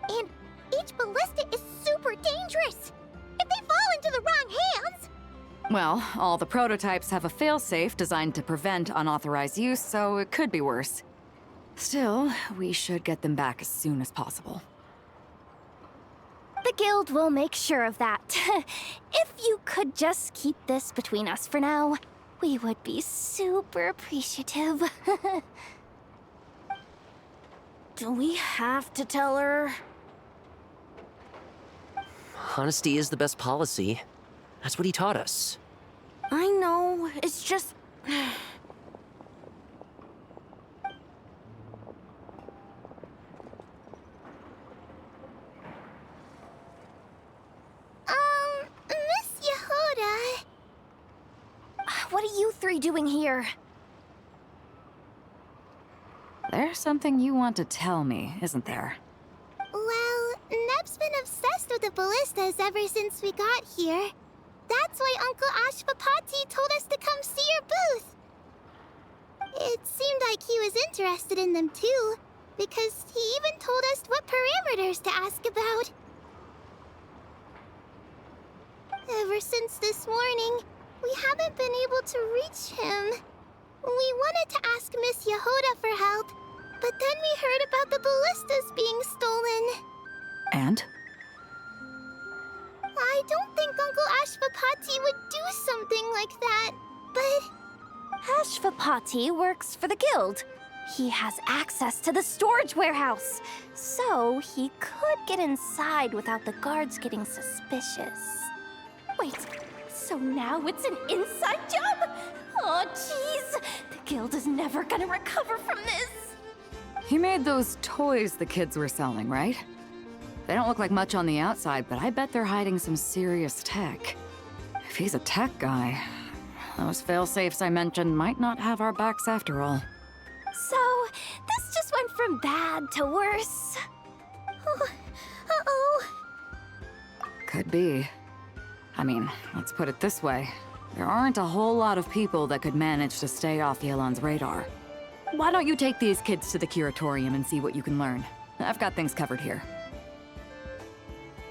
And each ballista is super dangerous. If they fall into the wrong hands... Well, all the prototypes have a failsafe designed to prevent unauthorized use, so it could be worse. Still, we should get them back as soon as possible. The guild will make sure of that. If you could just keep this between us for now, we would be super appreciative. Do we have to tell her? Honesty is the best policy. That's what he taught us. I know, it's just... Miss Yehoda... What are you three doing here? There's something you want to tell me, isn't there? Well, Neb's been obsessed with the ballistas ever since we got here. That's why Uncle Ashpapati told us to come see your booth. It seemed like he was interested in them too, because he even told us what parameters to ask about. Ever since this morning, we haven't been able to reach him. We wanted to ask Miss Yehoda for help, But then we heard about the ballistas being stolen. And? I don't think Uncle Ashvapati would do something like that, but... Ashvapati works for the guild. He has access to the storage warehouse, so he could get inside without the guards getting suspicious. Wait, so now it's an inside job? Oh, jeez! The guild is never gonna recover from this! He made those toys the kids were selling, right? They don't look like much on the outside, but I bet they're hiding some serious tech. If he's a tech guy, those fail-safes I mentioned might not have our backs after all. So, this just went from bad to worse. Uh-oh. Could be. I mean, let's put it this way. There aren't a whole lot of people that could manage to stay off Yelan's radar. Why don't you take these kids to the curatorium and see what you can learn? I've got things covered here.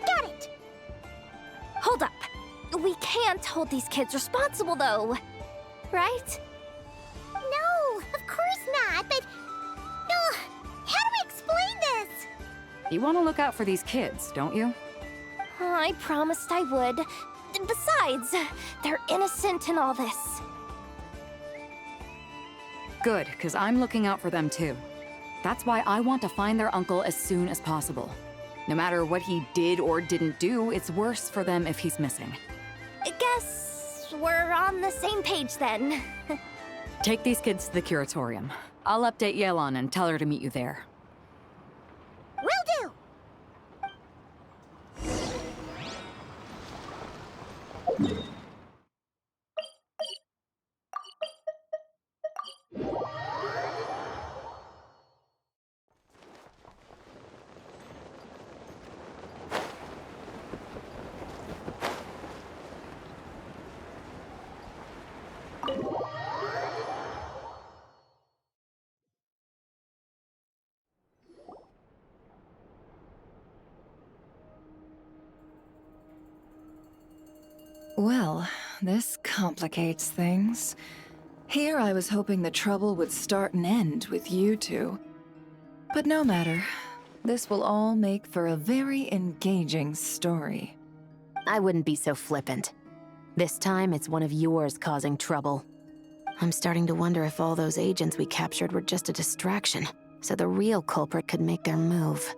Got it! Hold up. We can't hold these kids responsible, though. Right? No, of course not, but... No, how do we explain this? You want to look out for these kids, don't you? I promised I would. Besides, they're innocent in all this. Good, because I'm looking out for them too. That's why I want to find their uncle as soon as possible. No matter what he did or didn't do, it's worse for them if he's missing. I guess we're on the same page then. Take these kids to the curatorium. I'll update Yelan and tell her to meet you there. Will do! Well, this complicates things. Here I was hoping the trouble would start and end with you two. But no matter. This will all make for a very engaging story. I wouldn't be so flippant. This time, it's one of yours causing trouble. I'm starting to wonder if all those agents we captured were just a distraction, so the real culprit could make their move.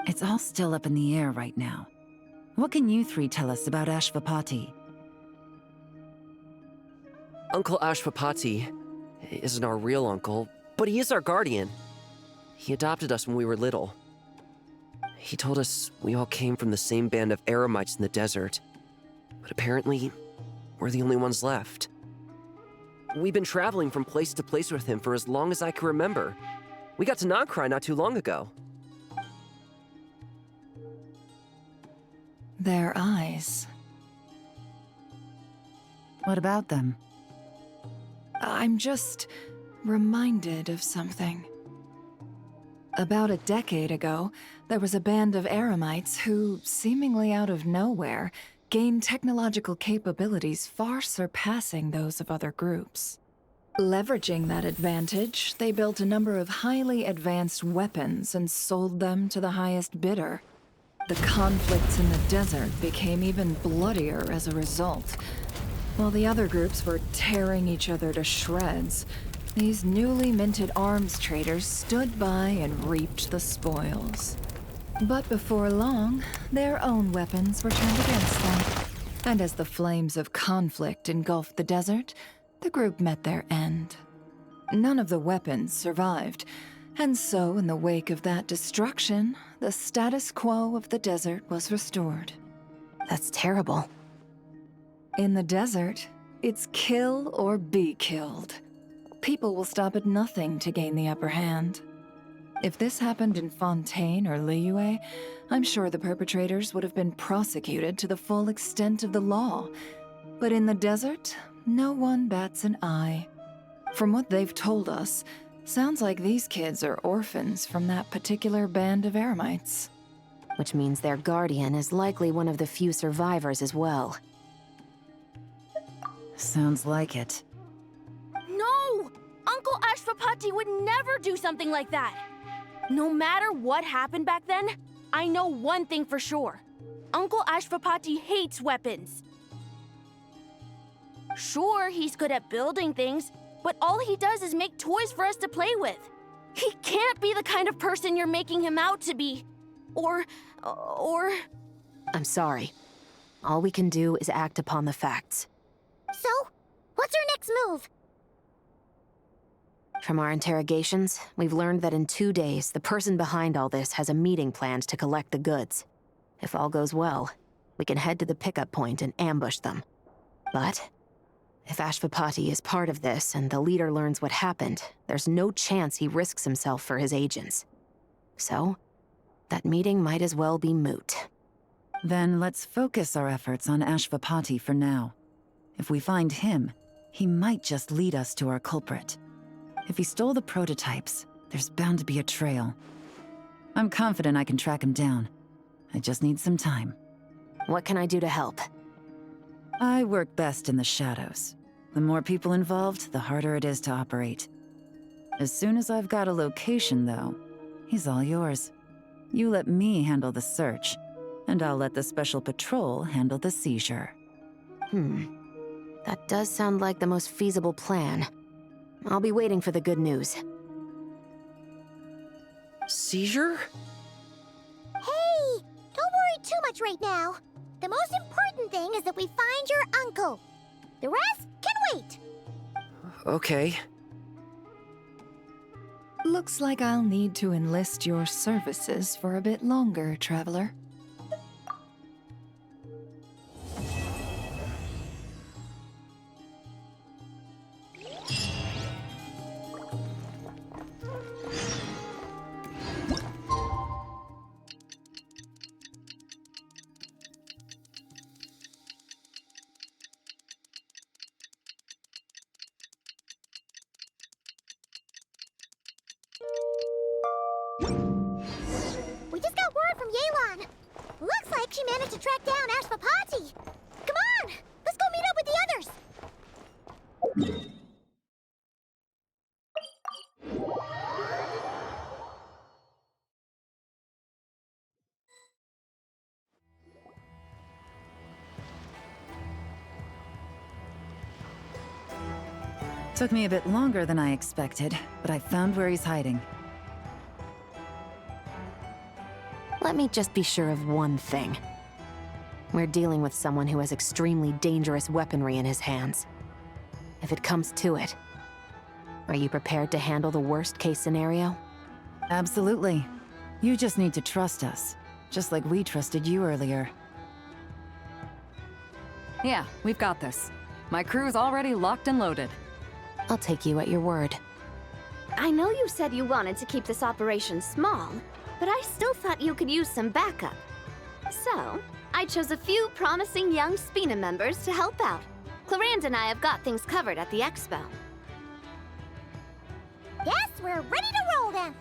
It's all still up in the air right now. What can you three tell us about Ashvapati? Uncle Ashvapati isn't our real uncle, but he is our guardian. He adopted us when we were little. He told us we all came from the same band of Eremites in the desert, but apparently, we're the only ones left. We've been traveling from place to place with him for as long as I can remember. We got to Nagcry not too long ago. Their eyes. What about them? I'm just reminded of something. About a decade ago, there was a band of Eremites who, seemingly out of nowhere, gained technological capabilities far surpassing those of other groups. Leveraging that advantage, they built a number of highly advanced weapons and sold them to the highest bidder. The conflicts in the desert became even bloodier as a result. While the other groups were tearing each other to shreds, these newly minted arms traders stood by and reaped the spoils. But before long, their own weapons were turned against them. And as the flames of conflict engulfed the desert, the group met their end. None of the weapons survived, and so in the wake of that destruction, the status quo of the desert was restored. That's terrible. In the desert, it's kill or be killed. People will stop at nothing to gain the upper hand. If this happened in Fontaine or Liyue, I'm sure the perpetrators would have been prosecuted to the full extent of the law. But in the desert, no one bats an eye. From what they've told us, sounds like these kids are orphans from that particular band of Eremites. Which means their guardian is likely one of the few survivors as well. Sounds like it. No! Uncle Ashvapati Ashvapati would never do something like that. No matter what happened back then, I know one thing for sure. Uncle Ashvapati hates weapons. Sure, he's good at building things, but all he does is make toys for us to play with. He can't be the kind of person you're making him out to be. Or... I'm sorry. All we can do is act upon the facts. So, what's our next move? From our interrogations, we've learned that in 2 days, the person behind all this has a meeting planned to collect the goods. If all goes well, we can head to the pickup point and ambush them. But if Ashvapati is part of this and the leader learns what happened, there's no chance he risks himself for his agents. So, that meeting might as well be moot. Then let's focus our efforts on Ashvapati for now. If we find him, he might just lead us to our culprit. If he stole the prototypes, there's bound to be a trail. I'm confident I can track him down. I just need some time. What can I do to help? I work best in the shadows. The more people involved, the harder it is to operate. As soon as I've got a location, though, he's all yours. You let me handle the search, and I'll let the Special Patrol handle the seizure. That does sound like the most feasible plan. I'll be waiting for the good news. Seizure? Hey, don't worry too much right now. The most important thing is that we find your uncle. The rest can wait. Okay. Looks like I'll need to enlist your services for a bit longer, Traveler. We just got word from Yelan. Looks like she managed to track down Ashvapati. Come on, let's go meet up with the others. Took me a bit longer than I expected, but I found where he's hiding. Let me just be sure of one thing. We're dealing with someone who has extremely dangerous weaponry in his hands. If it comes to it, are you prepared to handle the worst-case scenario? Absolutely. You just need to trust us, just like we trusted you earlier. Yeah, we've got this. My crew's already locked and loaded. I'll take you at your word. I know you said you wanted to keep this operation small, but I still thought you could use some backup. So, I chose a few promising young Spina members to help out. Clarande and I have got things covered at the expo. Yes, we're ready to roll then.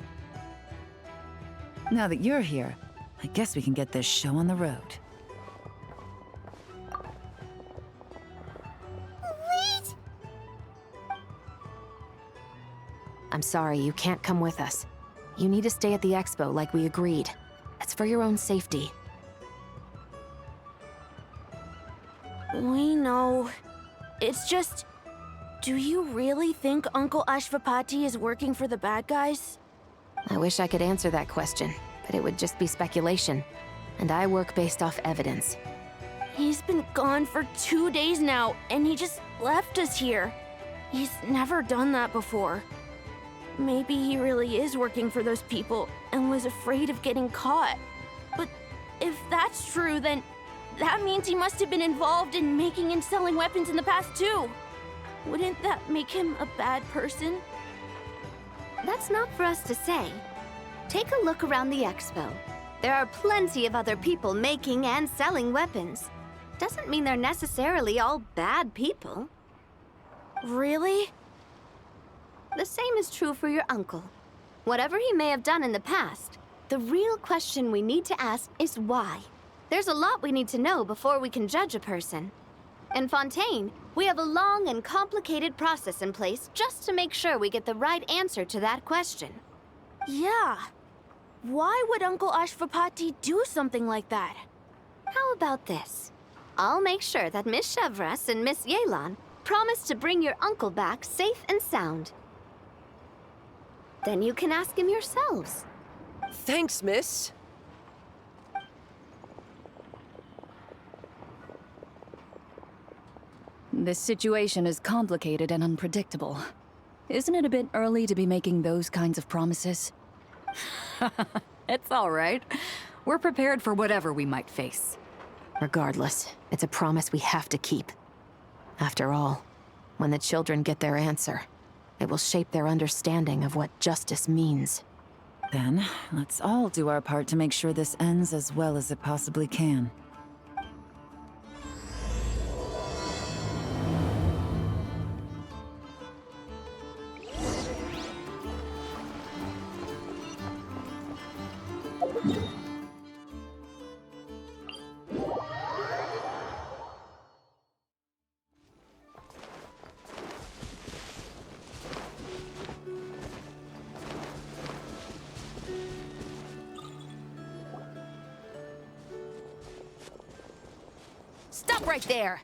Now that you're here, I guess we can get this show on the road. Wait! I'm sorry, you can't come with us. You need to stay at the expo like we agreed. It's for your own safety. We know. It's just... Do you really think Uncle Ashvapati is working for the bad guys? I wish I could answer that question, but it would just be speculation. And I work based off evidence. He's been gone for 2 days now, and he just left us here. He's never done that before. Maybe he really is working for those people and was afraid of getting caught. But if that's true, then that means he must have been involved in making and selling weapons in the past too. Wouldn't that make him a bad person? That's not for us to say. Take a look around the expo. There are plenty of other people making and selling weapons. Doesn't mean they're necessarily all bad people. Really? The same is true for your uncle. Whatever he may have done in the past, the real question we need to ask is why. There's a lot we need to know before we can judge a person. In Fontaine, we have a long and complicated process in place just to make sure we get the right answer to that question. Yeah. Why would Uncle Ashvapati do something like that? How about this? I'll make sure that Miss Chevras and Miss Yelan promise to bring your uncle back safe and sound. Then you can ask him yourselves. Thanks, miss. This situation is complicated and unpredictable. Isn't it a bit early to be making those kinds of promises? It's all right. We're prepared for whatever we might face. Regardless, it's a promise we have to keep. After all, when the children get their answer, it will shape their understanding of what justice means. Then, let's all do our part to make sure this ends as well as it possibly can. Stop right there!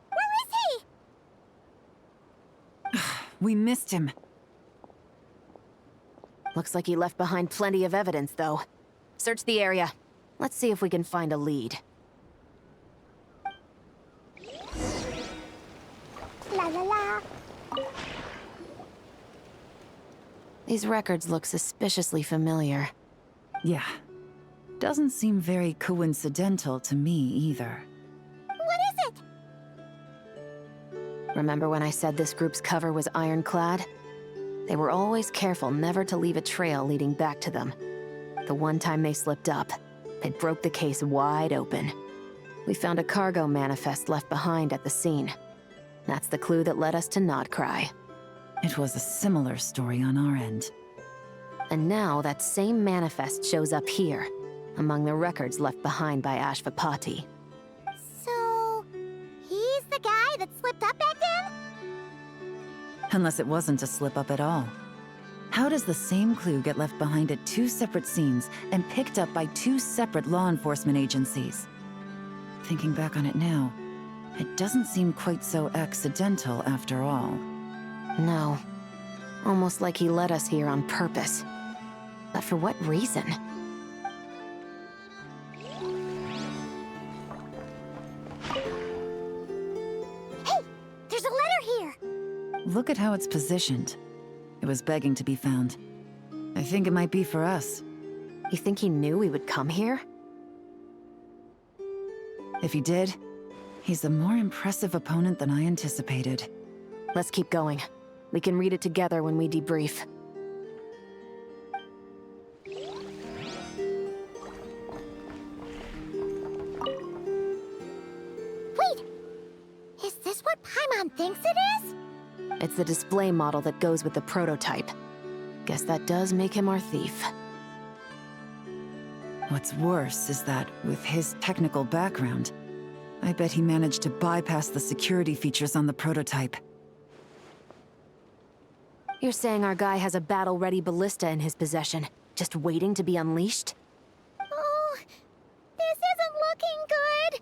Where is he? We missed him. Looks like he left behind plenty of evidence, though. Search the area. Let's see if we can find a lead. La la la. These records look suspiciously familiar. Yeah. Doesn't seem very coincidental to me either. What is it? Remember when I said this group's cover was ironclad? They were always careful never to leave a trail leading back to them. The one time they slipped up, it broke the case wide open. We found a cargo manifest left behind at the scene. That's the clue that led us to Nodcry. It was a similar story on our end. And now that same manifest shows up here, among the records left behind by Ashvapati. So, he's the guy that slipped up back then? Unless it wasn't a slip-up at all. How does the same clue get left behind at two separate scenes and picked up by two separate law enforcement agencies? Thinking back on it now, it doesn't seem quite so accidental after all. No. Almost like he led us here on purpose. But for what reason? Hey! There's a letter here! Look at how it's positioned. It was begging to be found. I think it might be for us. You think he knew we would come here? If he did, he's a more impressive opponent than I anticipated. Let's keep going. We can read it together when we debrief. Wait! Is this what Paimon thinks it is? It's the display model that goes with the prototype. Guess that does make him our thief. What's worse is that, with his technical background, I bet he managed to bypass the security features on the prototype. You're saying our guy has a battle-ready ballista in his possession, just waiting to be unleashed? Oh, this isn't looking good!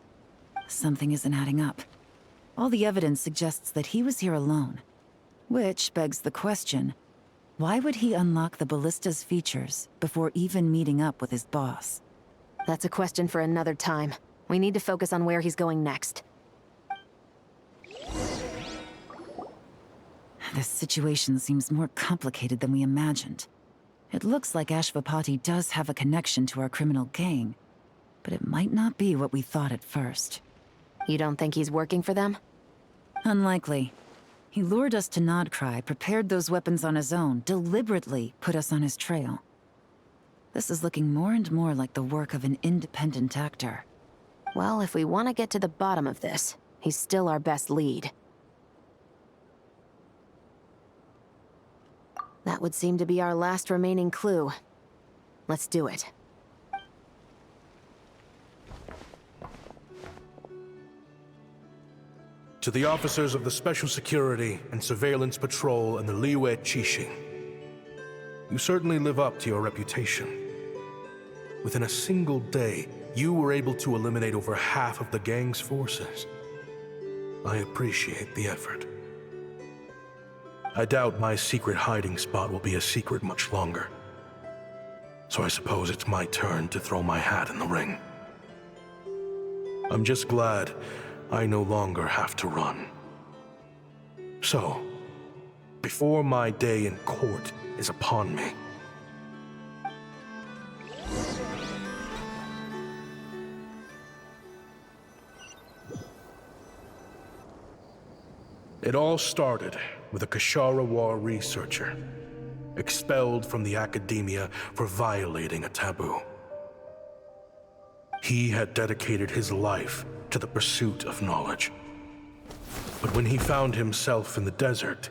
Something isn't adding up. All the evidence suggests that he was here alone. Which begs the question, why would he unlock the ballista's features before even meeting up with his boss? That's a question for another time. We need to focus on where he's going next. This situation seems more complicated than we imagined. It looks like Ashvapati does have a connection to our criminal gang, but it might not be what we thought at first. You don't think he's working for them? Unlikely. He lured us to Nodcry, prepared those weapons on his own, deliberately put us on his trail. This is looking more and more like the work of an independent actor. Well, if we want to get to the bottom of this, he's still our best lead. That would seem to be our last remaining clue. Let's do it. To the officers of the Special Security and Surveillance Patrol and the Liyue Qixing, you certainly live up to your reputation. Within a single day, you were able to eliminate over half of the gang's forces. I appreciate the effort. I doubt my secret hiding spot will be a secret much longer. So I suppose it's my turn to throw my hat in the ring. I'm just glad I no longer have to run. So, before my day in court is upon me, it all started with a Kashara researcher, expelled from the academia for violating a taboo. He had dedicated his life to the pursuit of knowledge. But when he found himself in the desert,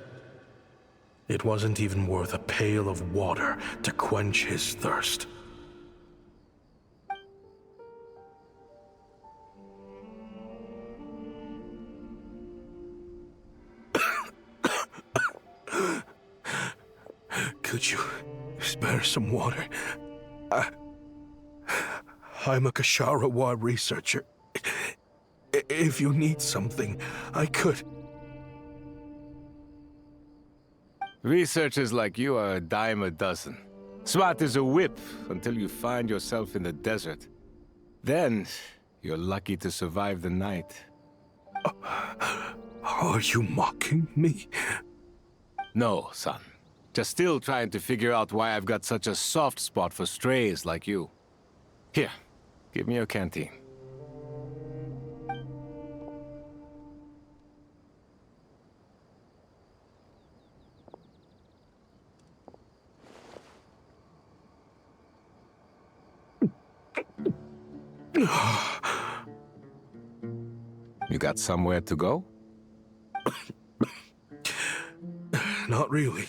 it wasn't even worth a pail of water to quench his thirst. Could you spare some water? I'm a Kashara researcher. If you need something, I could. Researchers like you are a dime a dozen. Smart as a whip until you find yourself in the desert. Then, you're lucky to survive the night. Are you mocking me? No, son. Just still trying to figure out why I've got such a soft spot for strays like you. Here, give me your canteen. You got somewhere to go? Not really.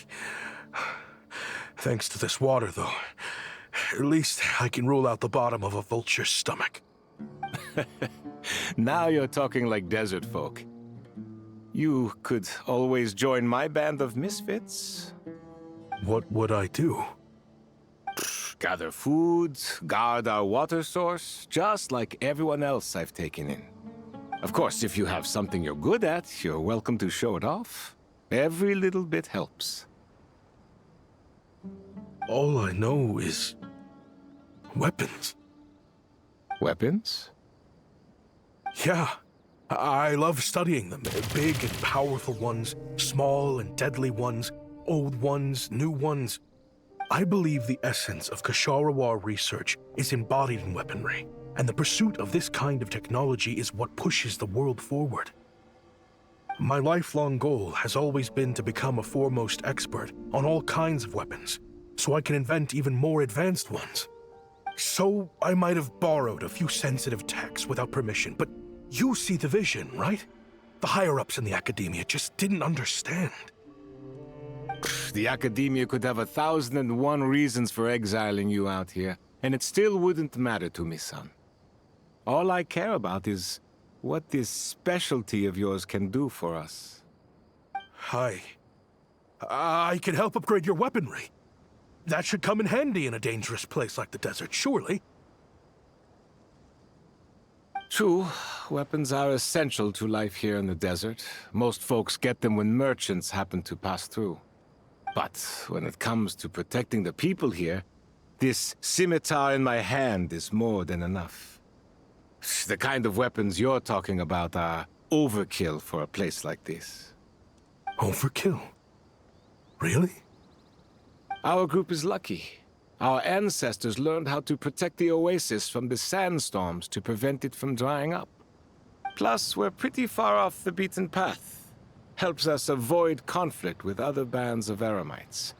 Thanks to this water, though. At least I can rule out the bottom of a vulture's stomach. Now you're talking like desert folk. You could always join my band of misfits. What would I do? Gather food, guard our water source, just like everyone else I've taken in. Of course, if you have something you're good at, you're welcome to show it off. Every little bit helps. All I know is weapons. Weapons? Yeah. I love studying them. Big and powerful ones, small and deadly ones, old ones, new ones. I believe the essence of Kashara research is embodied in weaponry, and the pursuit of this kind of technology is what pushes the world forward. My lifelong goal has always been to become a foremost expert on all kinds of weapons, so I can invent even more advanced ones. So I might have borrowed a few sensitive techs without permission, but you see the vision, right? The higher-ups in the academia just didn't understand. The academia could have 1,001 reasons for exiling you out here, and it still wouldn't matter to me, son. All I care about is what this specialty of yours can do for us. I can help upgrade your weaponry. That should come in handy in a dangerous place like the desert, surely. True, weapons are essential to life here in the desert. Most folks get them when merchants happen to pass through. But when it comes to protecting the people here, this scimitar in my hand is more than enough. The kind of weapons you're talking about are overkill for a place like this. Overkill? Really? Our group is lucky. Our ancestors learned how to protect the oasis from the sandstorms to prevent it from drying up. Plus, we're pretty far off the beaten path. Helps us avoid conflict with other bands of Eremites.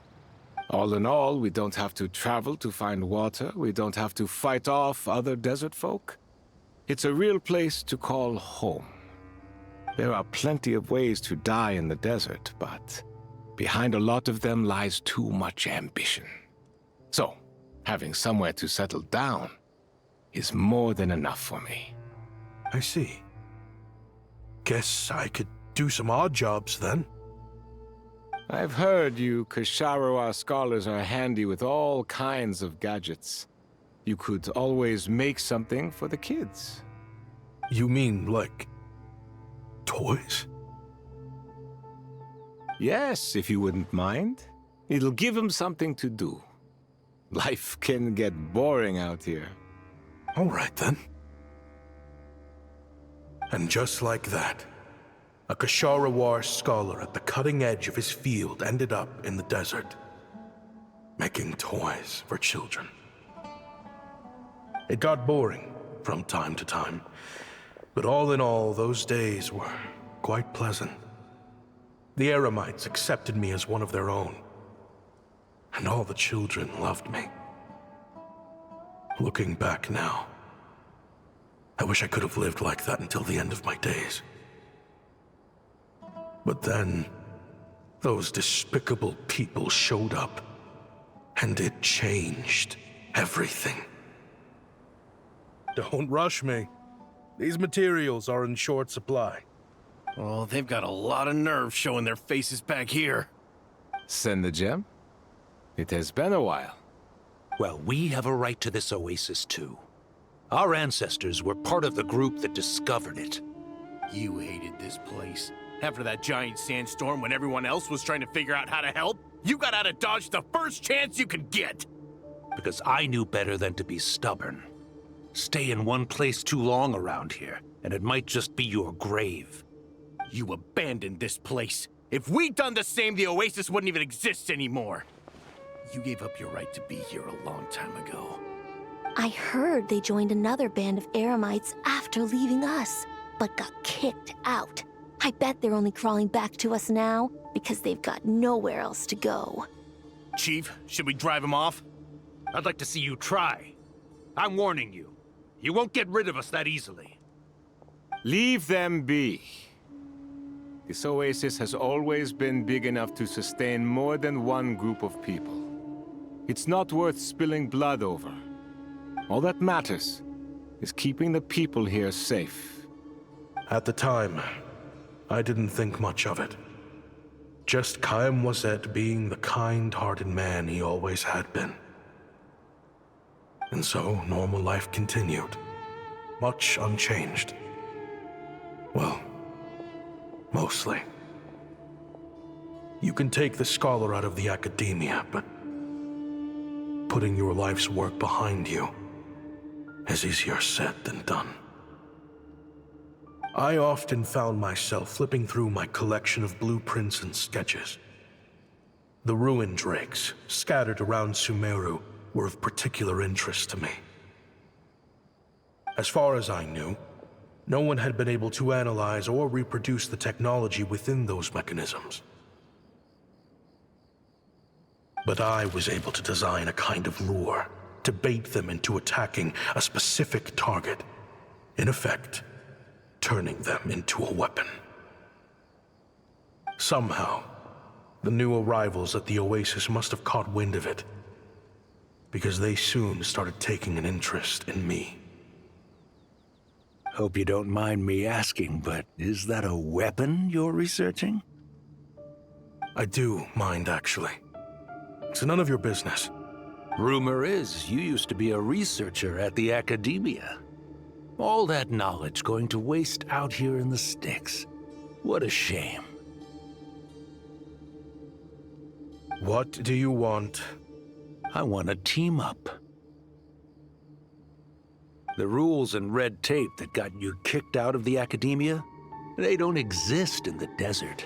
All in all, we don't have to travel to find water, we don't have to fight off other desert folk. It's a real place to call home. There are plenty of ways to die in the desert, but behind a lot of them lies too much ambition. So, having somewhere to settle down is more than enough for me. I see. Guess I could do some odd jobs then. I've heard you Kasharawa scholars are handy with all kinds of gadgets. You could always make something for the kids. You mean, like, toys? Yes, if you wouldn't mind. It'll give them something to do. Life can get boring out here. All right, then. And just like that, a Kasharawar scholar at the cutting edge of his field ended up in the desert, making toys for children. It got boring from time to time, but all in all, those days were quite pleasant. The Eremites accepted me as one of their own, and all the children loved me. Looking back now, I wish I could have lived like that until the end of my days. But then, those despicable people showed up, and it changed everything. Don't rush me. These materials are in short supply. Oh, they've got a lot of nerve showing their faces back here. Send the gem? It has been a while. Well, we have a right to this oasis too. Our ancestors were part of the group that discovered it. You hated this place. After that giant sandstorm when everyone else was trying to figure out how to help, you got out of Dodge the first chance you could get. Because I knew better than to be stubborn. Stay in one place too long around here, and it might just be your grave. You abandoned this place. If we'd done the same, the oasis wouldn't even exist anymore. You gave up your right to be here a long time ago. I heard they joined another band of Eremites after leaving us, but got kicked out. I bet they're only crawling back to us now because they've got nowhere else to go. Chief, should we drive him off? I'd like to see you try. I'm warning you. You won't get rid of us that easily. Leave them be. This oasis has always been big enough to sustain more than one group of people. It's not worth spilling blood over. All that matters is keeping the people here safe. At the time, I didn't think much of it. Just Chaim Wazet being the kind-hearted man he always had been. And so, normal life continued, much unchanged. Well, mostly. You can take the scholar out of the academia, but putting your life's work behind you is easier said than done. I often found myself flipping through my collection of blueprints and sketches. The ruin drakes scattered around Sumeru were of particular interest to me. As far as I knew, no one had been able to analyze or reproduce the technology within those mechanisms. But I was able to design a kind of lure to bait them into attacking a specific target, in effect, turning them into a weapon. Somehow, the new arrivals at the oasis must have caught wind of it, because they soon started taking an interest in me. Hope you don't mind me asking, but is that a weapon you're researching? I do mind, actually. It's none of your business. Rumor is you used to be a researcher at the academia. All that knowledge going to waste out here in the sticks. What a shame. What do you want? I want to team up. The rules and red tape that got you kicked out of the academia, they don't exist in the desert.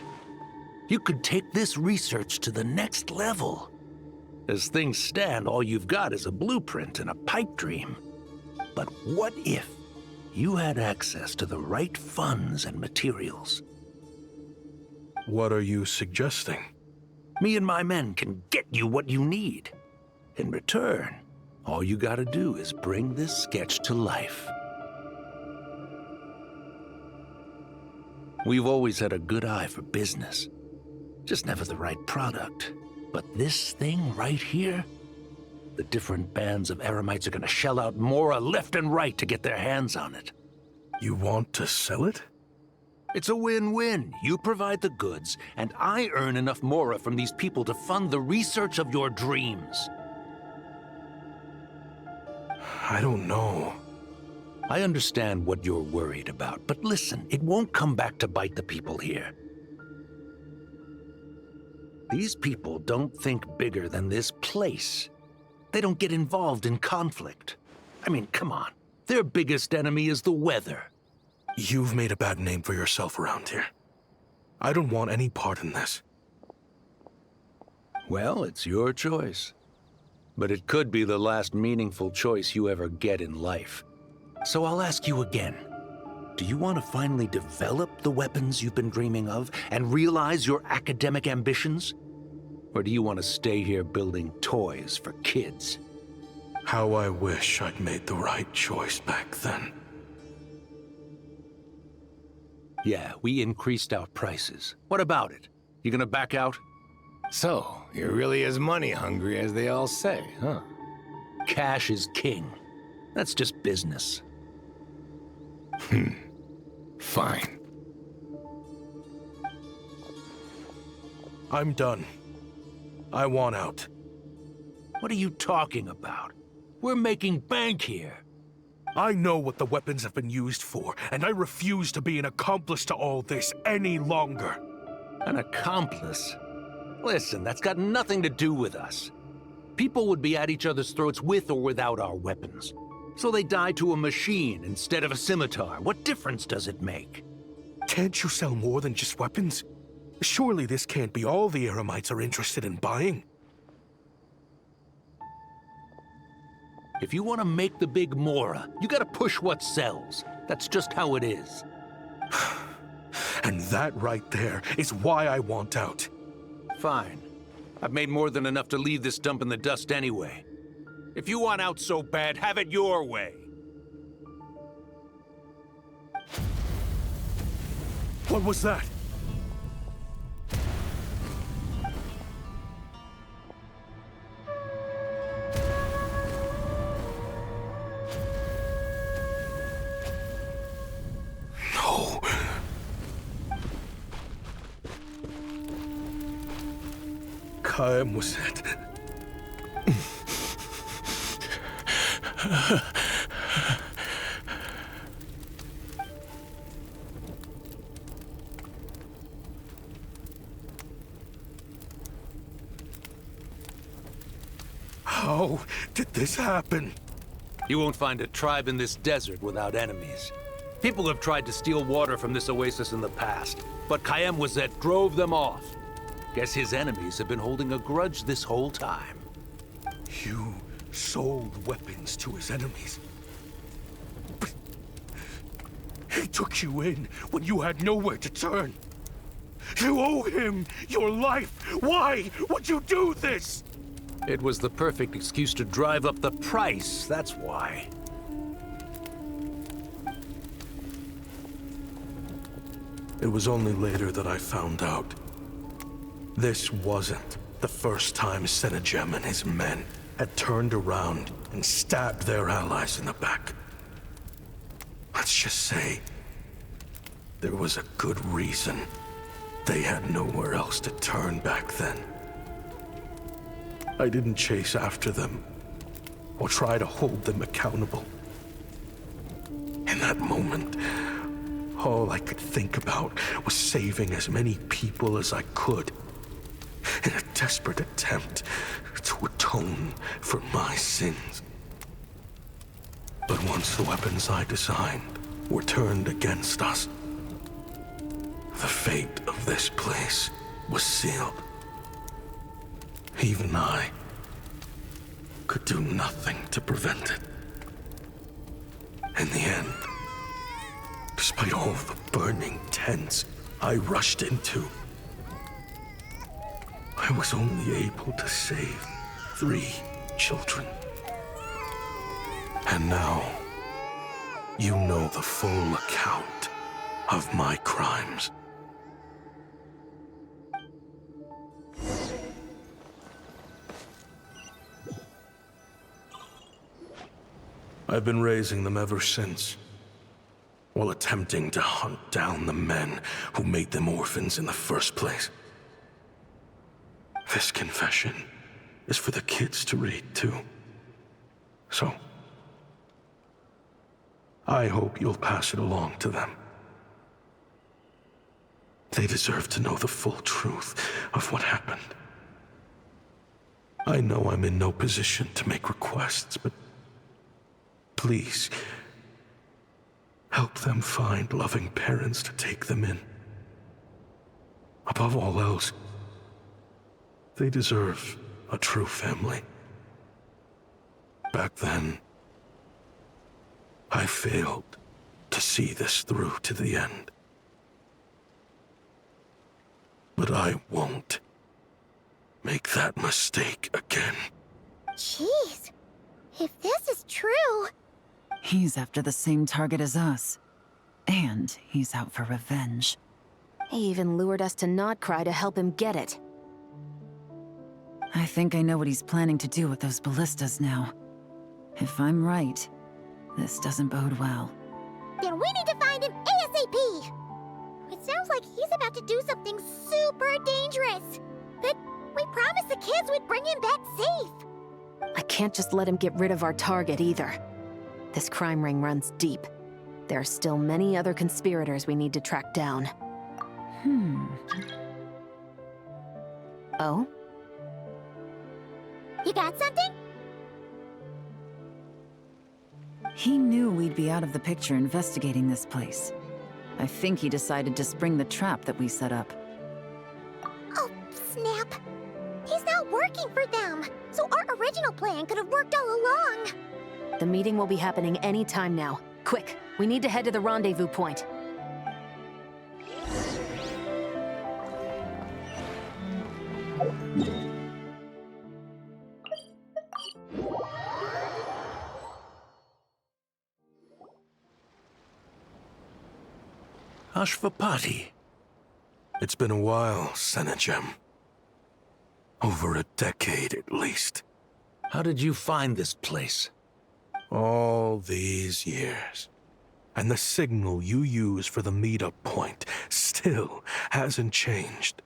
You could take this research to the next level. As things stand, all you've got is a blueprint and a pipe dream. But what if you had access to the right funds and materials? What are you suggesting? Me and my men can get you what you need. In return, all you gotta do is bring this sketch to life. We've always had a good eye for business. Just never the right product. But this thing right here, the different bands of Eremites are gonna shell out more left and right to get their hands on it. You want to sell it? It's a win-win. You provide the goods, and I earn enough mora from these people to fund the research of your dreams. I don't know. I understand what you're worried about, but listen, it won't come back to bite the people here. These people don't think bigger than this place. They don't get involved in conflict. I mean, come on. Their biggest enemy is the weather. You've made a bad name for yourself around here. I don't want any part in this. Well, it's your choice. But it could be the last meaningful choice you ever get in life. So I'll ask you again. Do you want to finally develop the weapons you've been dreaming of and realize your academic ambitions? Or do you want to stay here building toys for kids? How I wish I'd made the right choice back then. Yeah, we increased our prices. What about it? You gonna back out? So, you're really as money hungry as they all say, huh? Cash is king. That's just business. Fine. I'm done. I want out. What are you talking about? We're making bank here. I know what the weapons have been used for, and I refuse to be an accomplice to all this any longer. An accomplice? Listen, that's got nothing to do with us. People would be at each other's throats with or without our weapons. So they die to a machine instead of a scimitar. What difference does it make? Can't you sell more than just weapons? Surely this can't be all the Eremites are interested in buying. If you want to make the big mora, you gotta push what sells. That's just how it is. And that right there is why I want out. Fine. I've made more than enough to leave this dump in the dust anyway. If you want out so bad, have it your way. What was that? No. Kaem was it? How did this happen? You won't find a tribe in this desert without enemies. People have tried to steal water from this oasis in the past, but Kaem Wazet drove them off. Guess his enemies have been holding a grudge this whole time. You sold weapons to his enemies. But he took you in when you had nowhere to turn. You owe him your life. Why would you do this? It was the perfect excuse to drive up the price, that's why. It was only later that I found out. This wasn't the first time Senegem and his men had turned around and stabbed their allies in the back. Let's just say, there was a good reason they had nowhere else to turn back then. I didn't chase after them, or try to hold them accountable. In that moment, all I could think about was saving as many people as I could, in a desperate attempt to atone for my sins. But once the weapons I designed were turned against us, the fate of this place was sealed. Even I could do nothing to prevent it. In the end, despite all the burning tents I rushed into, I was only able to save 3 children. And now, you know the full account of my crimes. I've been raising them ever since. while attempting to hunt down the men who made them orphans in the first place. This confession is for the kids to read, too. So, I hope you'll pass it along to them. They deserve to know the full truth of what happened. I know I'm in no position to make requests, but please, help them find loving parents to take them in. Above all else, they deserve a true family. Back then, I failed to see this through to the end. But I won't make that mistake again. Jeez. If this is true... He's after the same target as us. And he's out for revenge. He even lured us to Notcry to help him get it. I think I know what he's planning to do with those ballistas now. If I'm right, this doesn't bode well. Then we need to find him ASAP! It sounds like he's about to do something super dangerous. But we promised the kids we'd bring him back safe. I can't just let him get rid of our target either. This crime ring runs deep. There are still many other conspirators we need to track down. Oh? You got something? He knew we'd be out of the picture investigating this place. I think he decided to spring the trap that we set up. Oh, snap. He's not working for them, so our original plan could have worked all along. The meeting will be happening any time now. Quick, we need to head to the rendezvous point. Ashvapati. It's been a while, Senegem. Over a decade, at least. How did you find this place? All these years. And the signal you use for the meetup point still hasn't changed.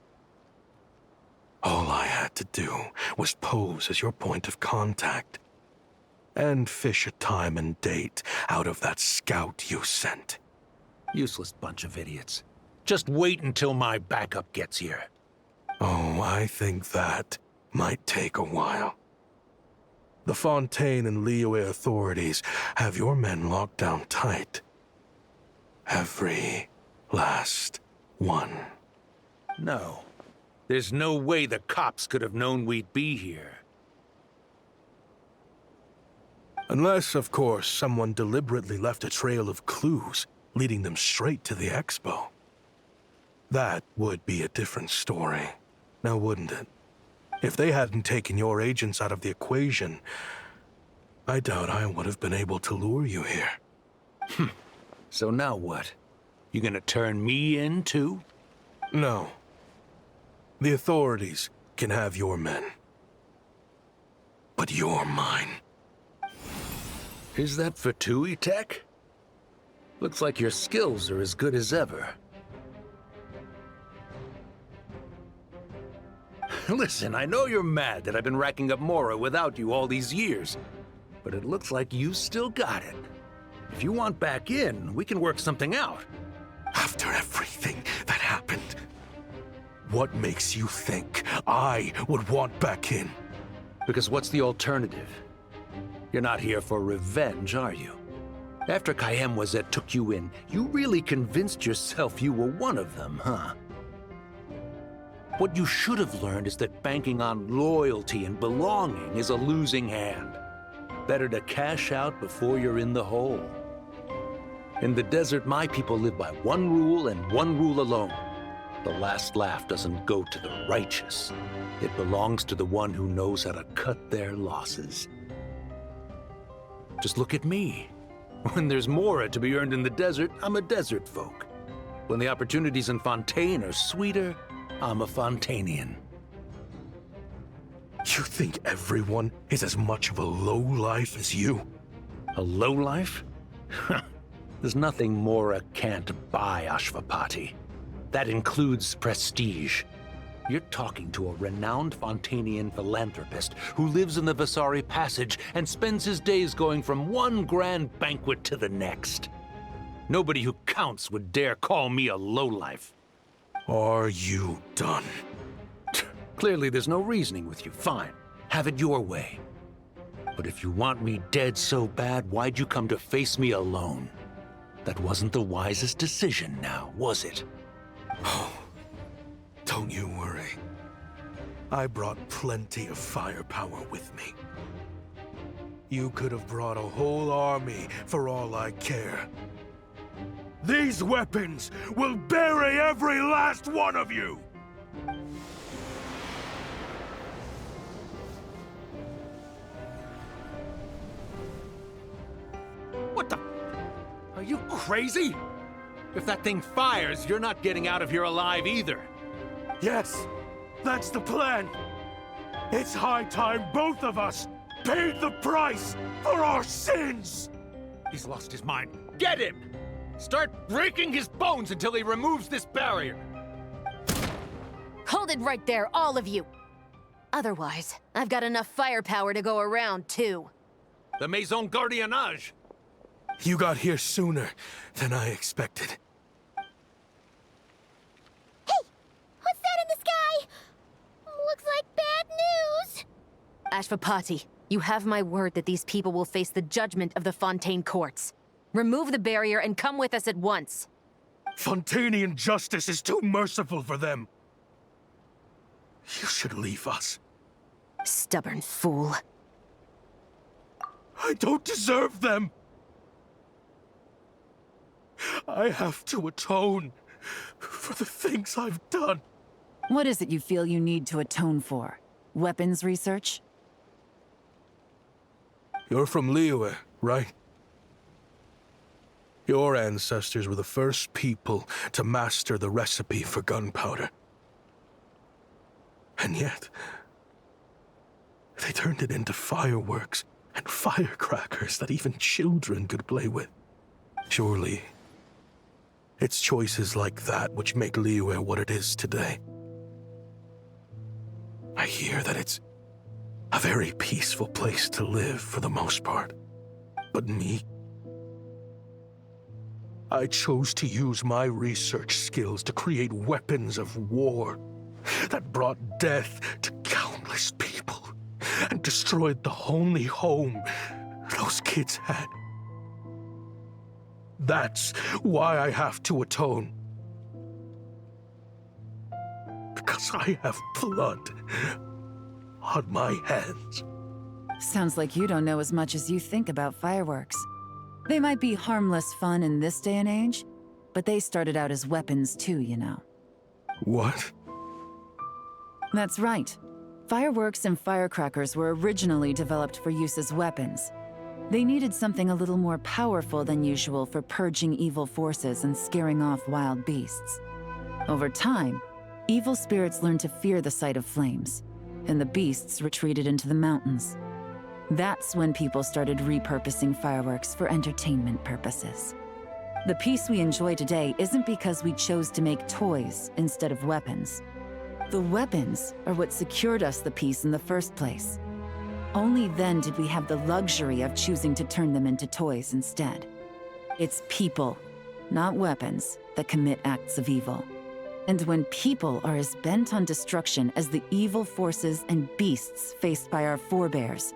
All I had to do was pose as your point of contact. And fish a time and date out of that scout you sent. Useless bunch of idiots. Just wait until my backup gets here. Oh, I think that might take a while. The Fontaine and Liyue authorities have your men locked down tight. Every last one. No. There's no way the cops could have known we'd be here. Unless, of course, someone deliberately left a trail of clues leading them straight to the expo. That would be a different story, now wouldn't it? If they hadn't taken your agents out of the equation, I doubt I would have been able to lure you here. So now what? You gonna turn me in, too? No. The authorities can have your men. But you're mine. Is that Fatui tech? Looks like your skills are as good as ever. Listen, I know you're mad that I've been racking up Mora without you all these years, but it looks like you still got it. If you want back in, we can work something out. After everything that happened, what makes you think I would want back in? Because what's the alternative? You're not here for revenge, are you? After Kayemwazet took you in, you really convinced yourself you were one of them, huh? What you should have learned is that banking on loyalty and belonging is a losing hand. Better to cash out before you're in the hole. In the desert, my people live by one rule and one rule alone. The last laugh doesn't go to the righteous. It belongs to the one who knows how to cut their losses. Just look at me. When there's Mora to be earned in the desert, I'm a desert folk. When the opportunities in Fontaine are sweeter, I'm a Fontanian. You think everyone is as much of a lowlife as you? A lowlife? There's nothing Mora can't buy, Ashvapati. That includes prestige. You're talking to a renowned Fontanian philanthropist who lives in the Vasari Passage and spends his days going from one grand banquet to the next. Nobody who counts would dare call me a lowlife. Are you done? Clearly there's no reasoning with you. Fine. Have it your way. But if you want me dead so bad, why'd you come to face me alone? That wasn't the wisest decision now, was it? Oh, don't you worry. I brought plenty of firepower with me. You could have brought a whole army for all I care. These weapons will bury every last one of you! What the? Are you crazy? If that thing fires, you're not getting out of here alive either. Yes, that's the plan. It's high time both of us paid the price for our sins! He's lost his mind. Get him! Start breaking his bones until he removes this barrier. Hold it right there, all of you! Otherwise, I've got enough firepower to go around, too. The Maison Gardiennage! You got here sooner than I expected. Hey! What's that in the sky? Looks like bad news! Ashvapati, you have my word that these people will face the judgment of the Fontaine courts. Remove the barrier and come with us at once. Fontanian justice is too merciful for them. You should leave us. Stubborn fool. I don't deserve them. I have to atone for the things I've done. What is it you feel you need to atone for? Weapons research? You're from Liyue, right? Your ancestors were the first people to master the recipe for gunpowder. And yet, they turned it into fireworks and firecrackers that even children could play with. Surely, it's choices like that which make Liyue what it is today. I hear that it's a very peaceful place to live for the most part. But me, I chose to use my research skills to create weapons of war that brought death to countless people and destroyed the only home those kids had. That's why I have to atone. Because I have blood on my hands. Sounds like you don't know as much as you think about fireworks. They might be harmless fun in this day and age, but they started out as weapons too, you know. What? That's right. Fireworks and firecrackers were originally developed for use as weapons. They needed something a little more powerful than usual for purging evil forces and scaring off wild beasts. Over time, evil spirits learned to fear the sight of flames, and the beasts retreated into the mountains. That's when people started repurposing fireworks for entertainment purposes. The peace we enjoy today isn't because we chose to make toys instead of weapons. The weapons are what secured us the peace in the first place. Only then did we have the luxury of choosing to turn them into toys instead. It's people, not weapons, that commit acts of evil. And when people are as bent on destruction as the evil forces and beasts faced by our forebears,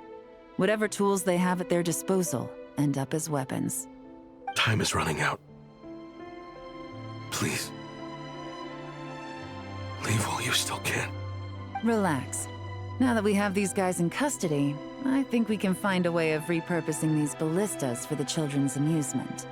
whatever tools they have at their disposal end up as weapons. Time is running out. Please. Leave while you still can. Relax. Now that we have these guys in custody, I think we can find a way of repurposing these ballistas for the children's amusement.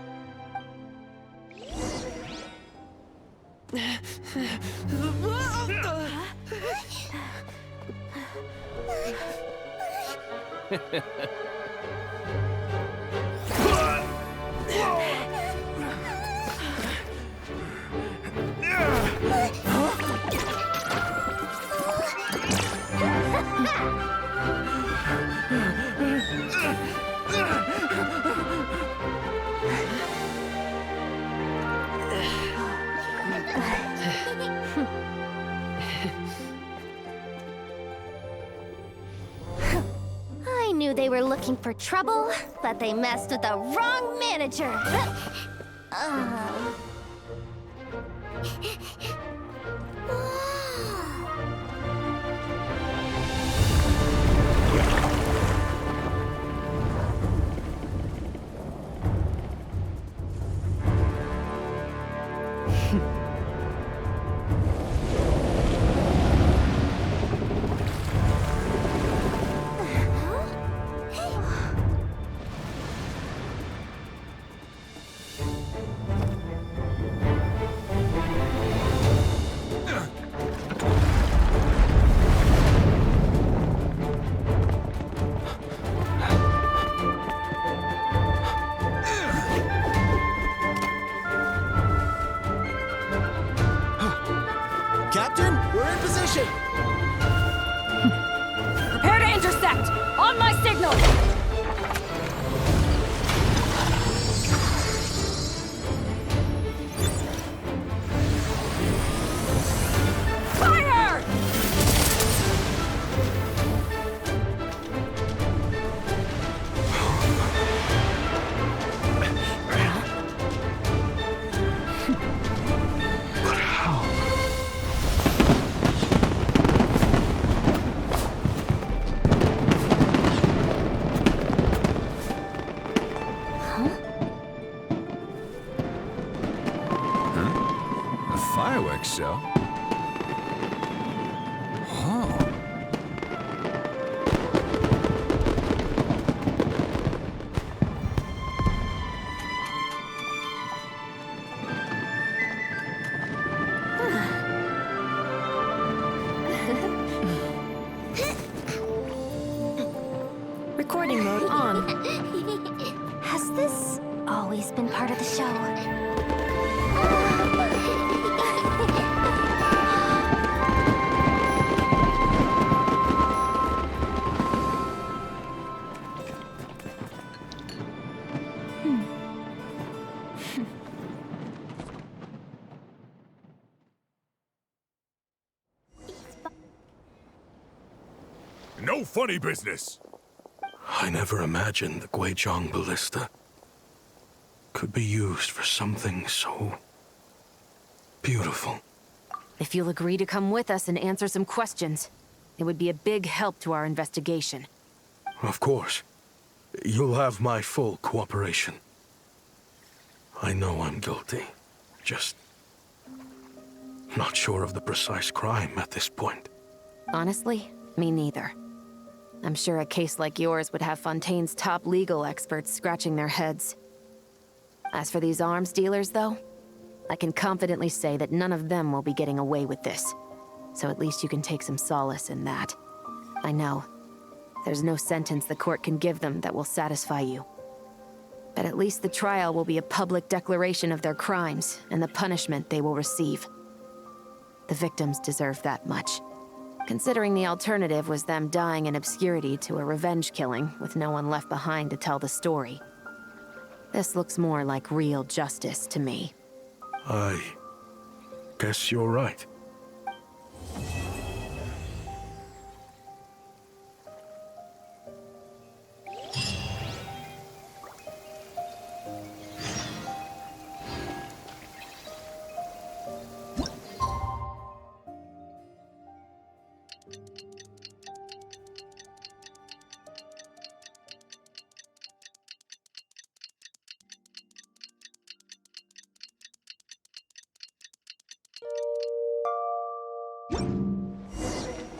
They were looking for trouble, but they messed with the wrong manager. Captain, we're in position! Prepare to intercept! On my signal! Fire! But how? A fireworks show? Oh. Recording mode on. Has this always been part of the show? No funny business! I never imagined the Guizhong Ballista could be used for something so beautiful. If you'll agree to come with us and answer some questions, it would be a big help to our investigation. Of course. You'll have my full cooperation. I know I'm guilty. Just not sure of the precise crime at this point. Honestly, me neither. I'm sure a case like yours would have Fontaine's top legal experts scratching their heads. As for these arms dealers, though, I can confidently say that none of them will be getting away with this. So at least you can take some solace in that. I know. There's no sentence the court can give them that will satisfy you. But at least the trial will be a public declaration of their crimes and the punishment they will receive. The victims deserve that much. Considering the alternative was them dying in obscurity to a revenge killing with no one left behind to tell the story. This looks more like real justice to me. I guess you're right.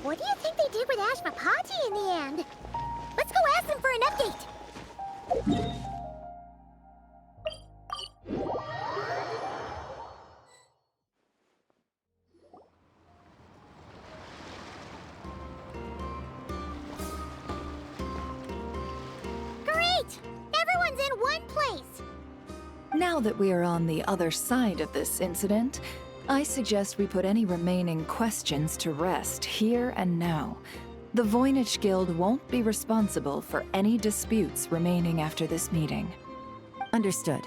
What do you think they did with Ashvapati in the end? Let's go ask them for an update. Great! Everyone's in one place! Now that we are on the other side of this incident, I suggest we put any remaining questions to rest here and now. The Voynich Guild won't be responsible for any disputes remaining after this meeting. Understood.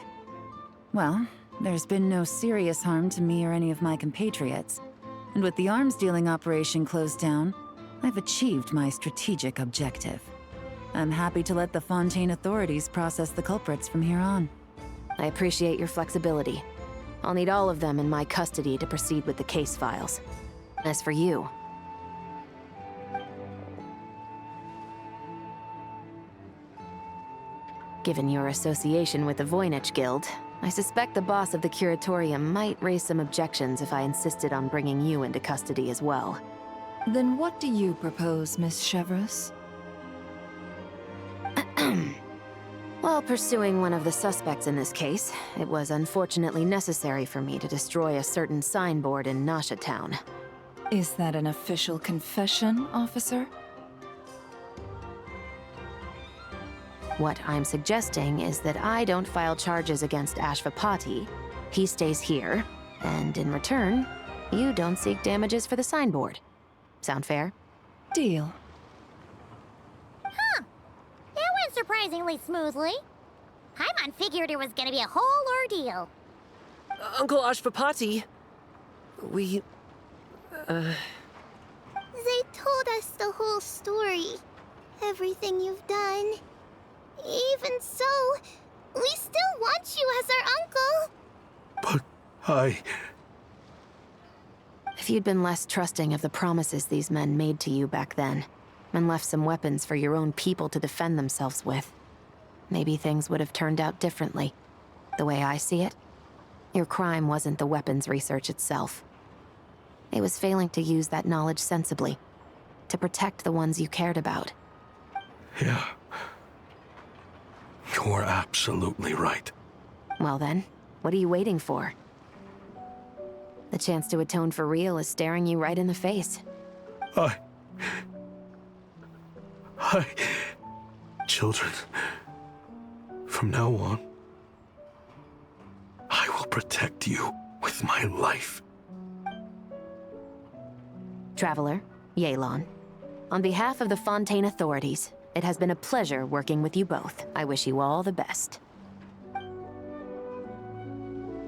Well, there's been no serious harm to me or any of my compatriots. And with the arms dealing operation closed down, I've achieved my strategic objective. I'm happy to let the Fontaine authorities process the culprits from here on. I appreciate your flexibility. I'll need all of them in my custody to proceed with the case files. As for you... Given your association with the Voynich Guild, I suspect the boss of the Curatorium might raise some objections if I insisted on bringing you into custody as well. Then what do you propose, Miss Chevreuse? While pursuing one of the suspects in this case, it was unfortunately necessary for me to destroy a certain signboard in Nasha Town. Is that an official confession, officer? What I'm suggesting is that I don't file charges against Ashvapati. He stays here, and in return, you don't seek damages for the signboard. Sound fair? Deal. Huh. That went surprisingly smoothly. Paimon figured it was gonna be a whole ordeal. Uncle Ashvapati, we... They told us the whole story. Everything you've done. Even so, we still want you as our uncle. But If you'd been less trusting of the promises these men made to you back then, and left some weapons for your own people to defend themselves with, maybe things would have turned out differently. The way I see it, your crime wasn't the weapons research itself. It was failing to use that knowledge sensibly, to protect the ones you cared about. Yeah. You're absolutely right. Well then, what are you waiting for? The chance to atone for real is staring you right in the face. Children, from now on, I will protect you with my life. Traveler, Yelan, on behalf of the Fontaine authorities, it has been a pleasure working with you both. I wish you all the best.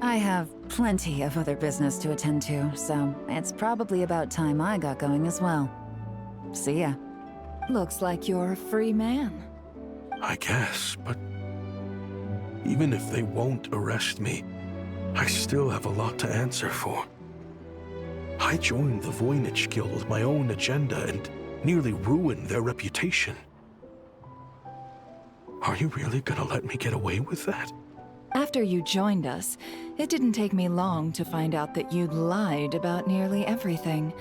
I have plenty of other business to attend to, so it's probably about time I got going as well. See ya. Looks like you're a free man. I guess, but even if they won't arrest me, I still have a lot to answer for. I joined the Voynich Guild with my own agenda and nearly ruined their reputation. Are you really gonna let me get away with that? After you joined us, it didn't take me long to find out that you'd lied about nearly everything.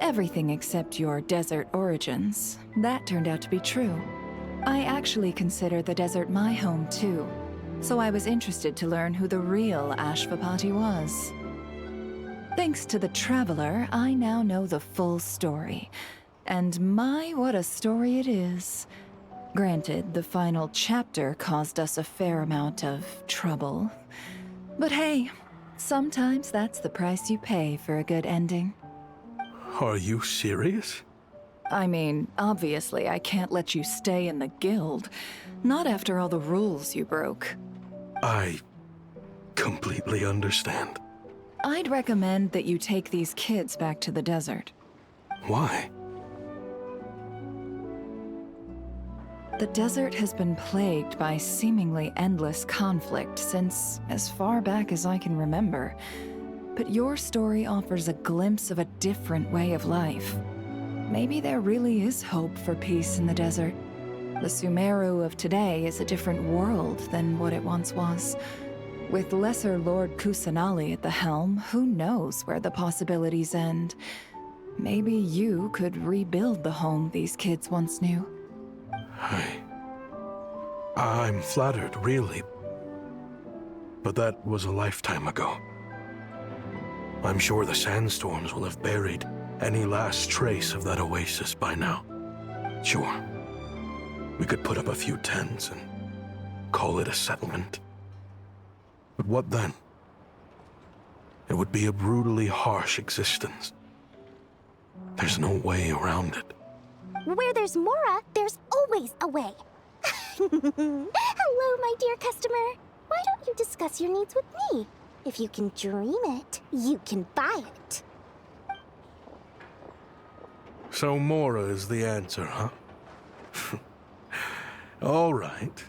Everything except your desert origins. That turned out to be true. I actually consider the desert my home too, so I was interested to learn who the real Ashvapati was. Thanks to the Traveler, I now know the full story. And my, what a story it is. Granted, the final chapter caused us a fair amount of trouble. But hey, sometimes that's the price you pay for a good ending. Are you serious? I mean, obviously I can't let you stay in the guild. Not after all the rules you broke. I completely understand. I'd recommend that you take these kids back to the desert. Why? The desert has been plagued by seemingly endless conflict since as far back as I can remember. But your story offers a glimpse of a different way of life. Maybe there really is hope for peace in the desert. The Sumeru of today is a different world than what it once was. With Lesser Lord Kusanali at the helm, who knows where the possibilities end? Maybe you could rebuild the home these kids once knew. I'm flattered, really. But that was a lifetime ago. I'm sure the sandstorms will have buried any last trace of that oasis by now. Sure, we could put up a few tents and call it a settlement. But what then? It would be a brutally harsh existence. There's no way around it. Where there's Mora, there's always a way. Hello, my dear customer. Why don't you discuss your needs with me? If you can dream it, you can buy it. So Mora is the answer, huh? All right.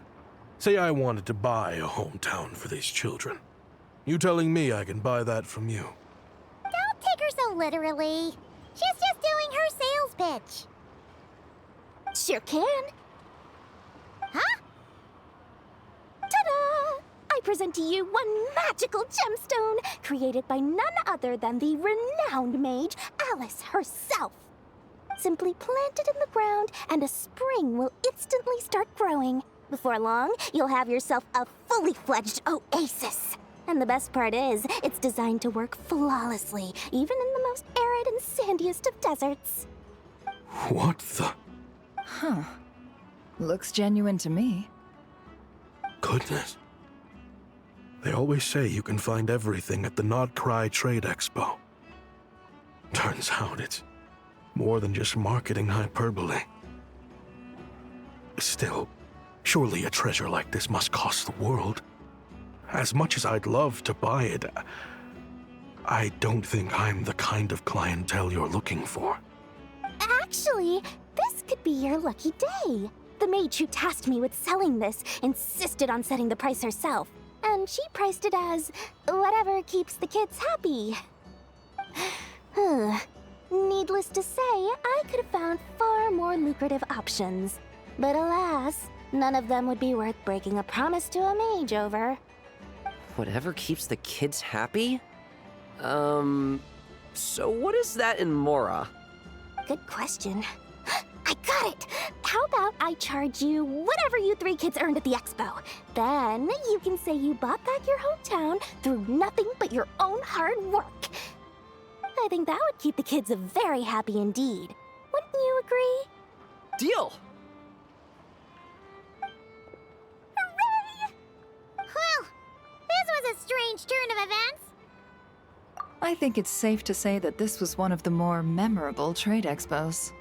Say I wanted to buy a hometown for these children. You telling me I can buy that from you? Don't take her so literally. She's just doing her sales pitch. Sure can. Huh? Ta-da! I present to you one magical gemstone created by none other than the renowned mage Alice herself. Simply plant it in the ground and a spring will instantly start growing. Before long, you'll have yourself a fully fledged oasis. And the best part is, it's designed to work flawlessly, even in the most arid and sandiest of deserts. What the? Huh. Looks genuine to me. Goodness. They always say you can find everything at the Not Cry Trade Expo. Turns out it's more than just marketing hyperbole. Still, surely a treasure like this must cost the world. As much as I'd love to buy it, I don't think I'm the kind of clientele you're looking for. Actually, this could be your lucky day. The mage who tasked me with selling this insisted on setting the price herself, and she priced it as whatever keeps the kids happy. Needless to say, I could have found far more lucrative options. But alas, none of them would be worth breaking a promise to a mage over. Whatever keeps the kids happy? So what is that in Mora? Good question. I got it! How about I charge you whatever you three kids earned at the expo? Then you can say you bought back your hometown through nothing but your own hard work. I think that would keep the kids very happy indeed. Wouldn't you agree? Deal! Hooray! Well, this was a strange turn of events. I think it's safe to say that this was one of the more memorable trade expos.